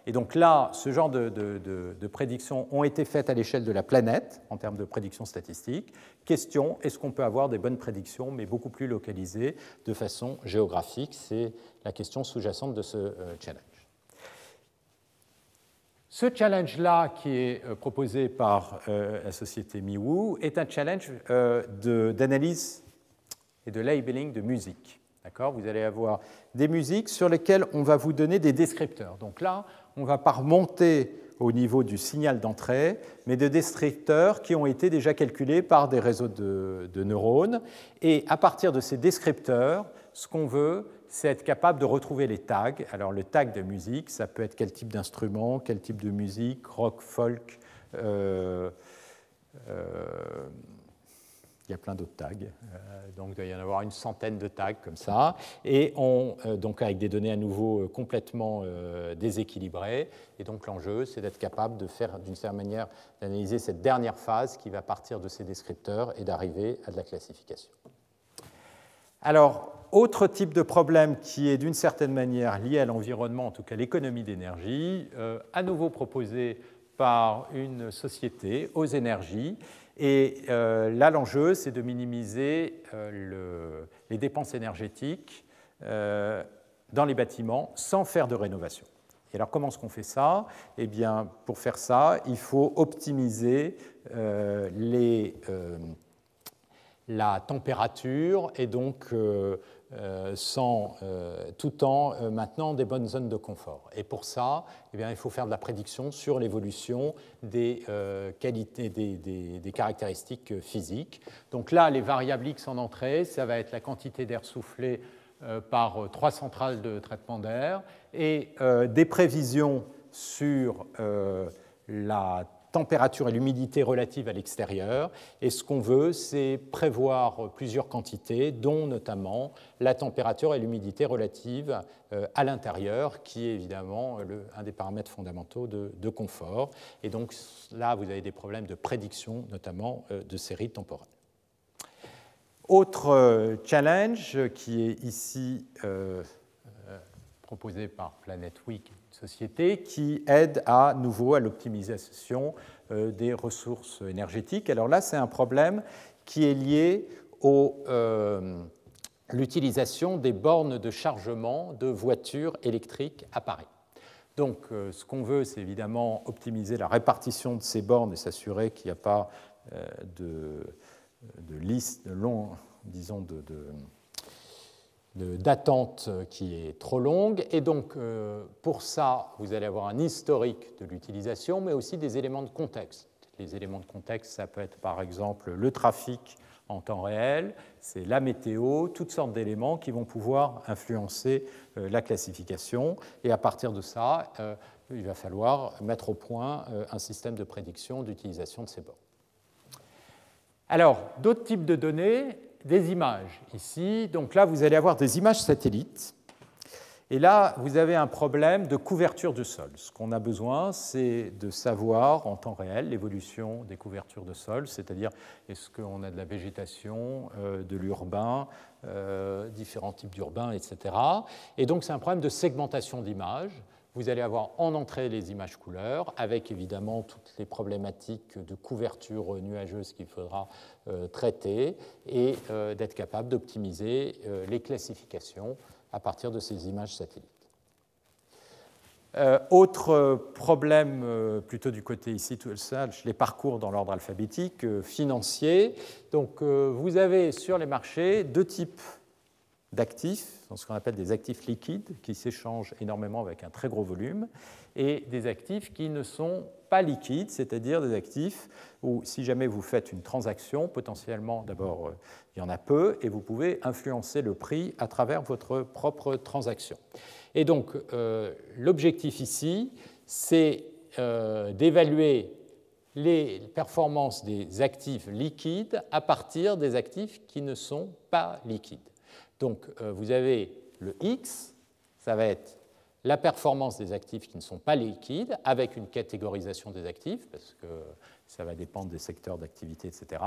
Et donc là, ce genre de prédictions ont été faites à l'échelle de la planète, en termes de prédictions statistiques. Question, est-ce qu'on peut avoir des bonnes prédictions, mais beaucoup plus localisées, de façon géographique? C'est la question sous-jacente de ce challenge. Ce challenge-là, qui est proposé par la société Miwu, est un challenge d'analyse et de labeling de musique. Vous allez avoir des musiques sur lesquelles on va vous donner des descripteurs. Donc là, on ne va pas remonter au niveau du signal d'entrée, mais de descripteurs qui ont été déjà calculés par des réseaux de neurones. Et à partir de ces descripteurs, ce qu'on veut, c'est être capable de retrouver les tags. Alors le tag de musique, ça peut être quel type d'instrument, quel type de musique, rock, folk, il y a plein d'autres tags, donc il doit y en avoir une centaine de tags comme ça, et donc avec des données à nouveau complètement déséquilibrées. Et donc l'enjeu, c'est d'être capable de faire d'une certaine manière d'analyser cette dernière phase qui va partir de ces descripteurs et d'arriver à de la classification. Alors, autre type de problème qui est d'une certaine manière lié à l'environnement, en tout cas l'économie d'énergie, à nouveau proposé par une société, Aux Énergies. Et là, l'enjeu, c'est de minimiser les dépenses énergétiques dans les bâtiments sans faire de rénovation. Et alors, comment est-ce qu'on fait ça? Eh bien, pour faire ça, il faut optimiser la température et donc tout en maintenant des bonnes zones de confort. Et pour ça, eh bien, il faut faire de la prédiction sur l'évolution des qualités, des caractéristiques physiques. Donc là, les variables X en entrée, ça va être la quantité d'air soufflé par 3 centrales de traitement d'air et des prévisions sur la température et l'humidité relative à l'extérieur. Et ce qu'on veut, c'est prévoir plusieurs quantités, dont notamment la température et l'humidité relative à l'intérieur, qui est évidemment un des paramètres fondamentaux de confort. Et donc là, vous avez des problèmes de prédiction, notamment de séries temporelles. Autre challenge qui est ici proposé par Planet Week, une société qui aide à nouveau à l'optimisation des ressources énergétiques. Alors là, c'est un problème qui est lié à l'utilisation des bornes de chargement de voitures électriques à Paris. Donc, ce qu'on veut, c'est évidemment optimiser la répartition de ces bornes et s'assurer qu'il n'y a pas de liste longue, disons, d'attente qui est trop longue. Et donc, pour ça, vous allez avoir un historique de l'utilisation, mais aussi des éléments de contexte. Les éléments de contexte, ça peut être par exemple le trafic en temps réel, c'est la météo, toutes sortes d'éléments qui vont pouvoir influencer la classification. Et à partir de ça, il va falloir mettre au point un système de prédiction d'utilisation de ces bornes. Alors, d'autres types de données, des images ici. Donc là, vous allez avoir des images satellites. Et là, vous avez un problème de couverture du sol. Ce qu'on a besoin, c'est de savoir en temps réel l'évolution des couvertures de sol, c'est-à-dire est-ce qu'on a de la végétation, de l'urbain, différents types d'urbain, etc. Et donc, c'est un problème de segmentation d'images. Vous allez avoir en entrée les images couleurs, avec évidemment toutes les problématiques de couverture nuageuse qu'il faudra traiter, et d'être capable d'optimiser les classifications à partir de ces images satellites. Autre problème, plutôt du côté ici, tout ça, je les parcours dans l'ordre alphabétique, financier. Donc, vous avez sur les marchés deux types d'actifs, ce qu'on appelle des actifs liquides, qui s'échangent énormément avec un très gros volume, et des actifs qui ne sont pas liquides, c'est-à-dire des actifs où, si jamais vous faites une transaction, potentiellement, d'abord, il y en a peu, et vous pouvez influencer le prix à travers votre propre transaction. Et donc, l'objectif ici, c'est d'évaluer les performances des actifs liquides à partir des actifs qui ne sont pas liquides. Donc, vous avez le X, ça va être la performance des actifs qui ne sont pas liquides, avec une catégorisation des actifs, parce que ça va dépendre des secteurs d'activité, etc.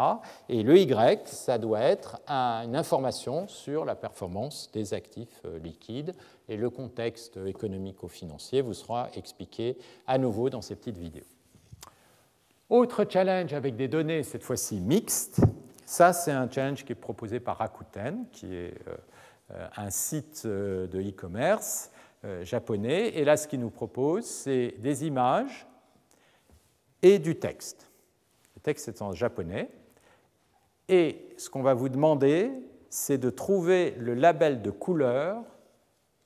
Et le Y, ça doit être une information sur la performance des actifs liquides, et le contexte économico-financier vous sera expliqué à nouveau dans ces petites vidéos. Autre challenge avec des données, cette fois-ci mixtes. Ça, c'est un challenge qui est proposé par Rakuten, qui est un site de e-commerce japonais. Et là, ce qu'il nous propose, c'est des images et du texte. Le texte est en japonais. Et ce qu'on va vous demander, c'est de trouver le label de couleur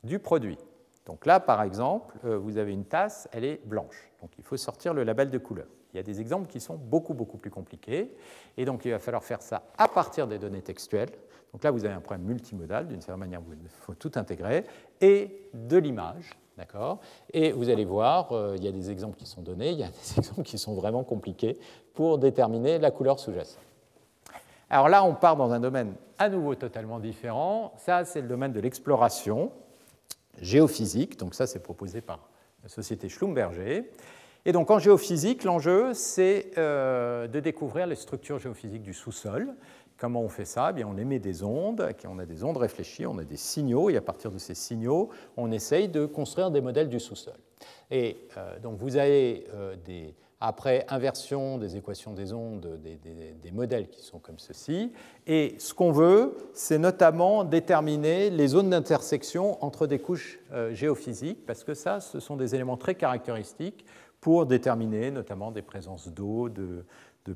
du produit. Donc là, par exemple, vous avez une tasse, elle est blanche. Donc il faut sortir le label de couleur. Il y a des exemples qui sont beaucoup plus compliqués. Et donc, il va falloir faire ça à partir des données textuelles. Donc là, vous avez un problème multimodal, d'une certaine manière, il faut tout intégrer, et de l'image. D'accord ? Et vous allez voir, il y a des exemples qui sont donnés, il y a des exemples qui sont vraiment compliqués pour déterminer la couleur sous-jacente. Alors là, on part dans un domaine à nouveau totalement différent. Ça, c'est le domaine de l'exploration géophysique. Donc ça, c'est proposé par la société Schlumberger. Et donc en géophysique, l'enjeu, c'est de découvrir les structures géophysiques du sous-sol. Comment on fait ça ? Eh bien, on émet des ondes, on a des ondes réfléchies, on a des signaux, et à partir de ces signaux, on essaye de construire des modèles du sous-sol. Et donc vous avez, après inversion des équations des ondes, des modèles qui sont comme ceci. Et ce qu'on veut, c'est notamment déterminer les zones d'intersection entre des couches géophysiques, parce que ça, ce sont des éléments très caractéristiques pour déterminer notamment des présences d'eau, de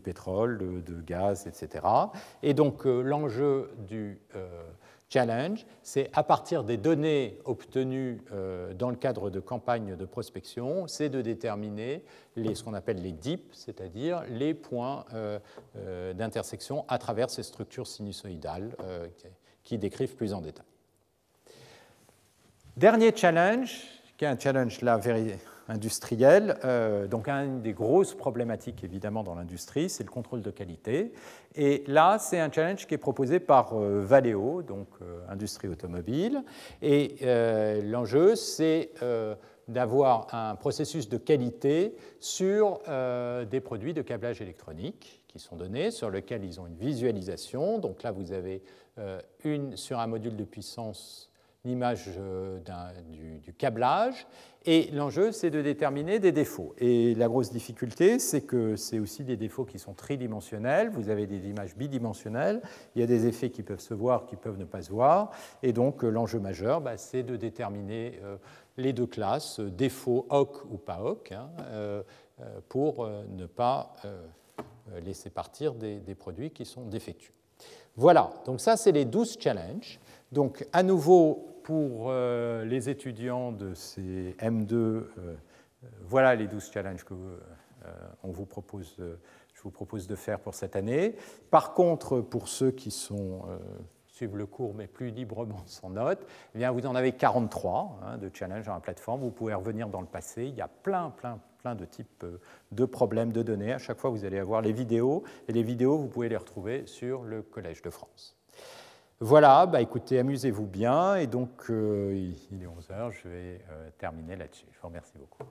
pétrole, de gaz, etc. Et donc l'enjeu challenge, c'est à partir des données obtenues dans le cadre de campagnes de prospection, c'est de déterminer ce qu'on appelle les DIP, c'est-à-dire les points d'intersection à travers ces structures sinusoïdales qui décrivent plus en détail. Dernier challenge, qui est un challenge là industriel, donc une des grosses problématiques évidemment dans l'industrie, c'est le contrôle de qualité. Et là, c'est un challenge qui est proposé par Valeo, donc industrie automobile. Et l'enjeu, c'est d'avoir un processus de qualité sur des produits de câblage électronique qui sont donnés, sur lesquels ils ont une visualisation. Donc là, vous avez sur un module de puissance l'image du câblage, et l'enjeu, c'est de déterminer des défauts. Et la grosse difficulté, c'est que c'est aussi des défauts qui sont tridimensionnels, vous avez des images bidimensionnelles, il y a des effets qui peuvent se voir, qui peuvent ne pas se voir, et donc l'enjeu majeur, c'est de déterminer les deux classes, défauts OC ou pas OC, pour ne pas laisser partir des produits qui sont défectueux. Voilà, donc ça, c'est les 12 challenges. Donc, à nouveau, pour les étudiants de ces M2, voilà les 12 challenges que je vous propose de faire pour cette année. Par contre, pour ceux qui suivent le cours, mais plus librement sans notes, eh bien, vous en avez 43 de challenges dans la plateforme. Vous pouvez revenir dans le passé. Il y a plein de types de problèmes de données. À chaque fois, vous allez avoir les vidéos. Et les vidéos, vous pouvez les retrouver sur le Collège de France. Voilà, écoutez, amusez-vous bien. Et donc, il est 11h, je vais terminer là-dessus. Je vous remercie beaucoup.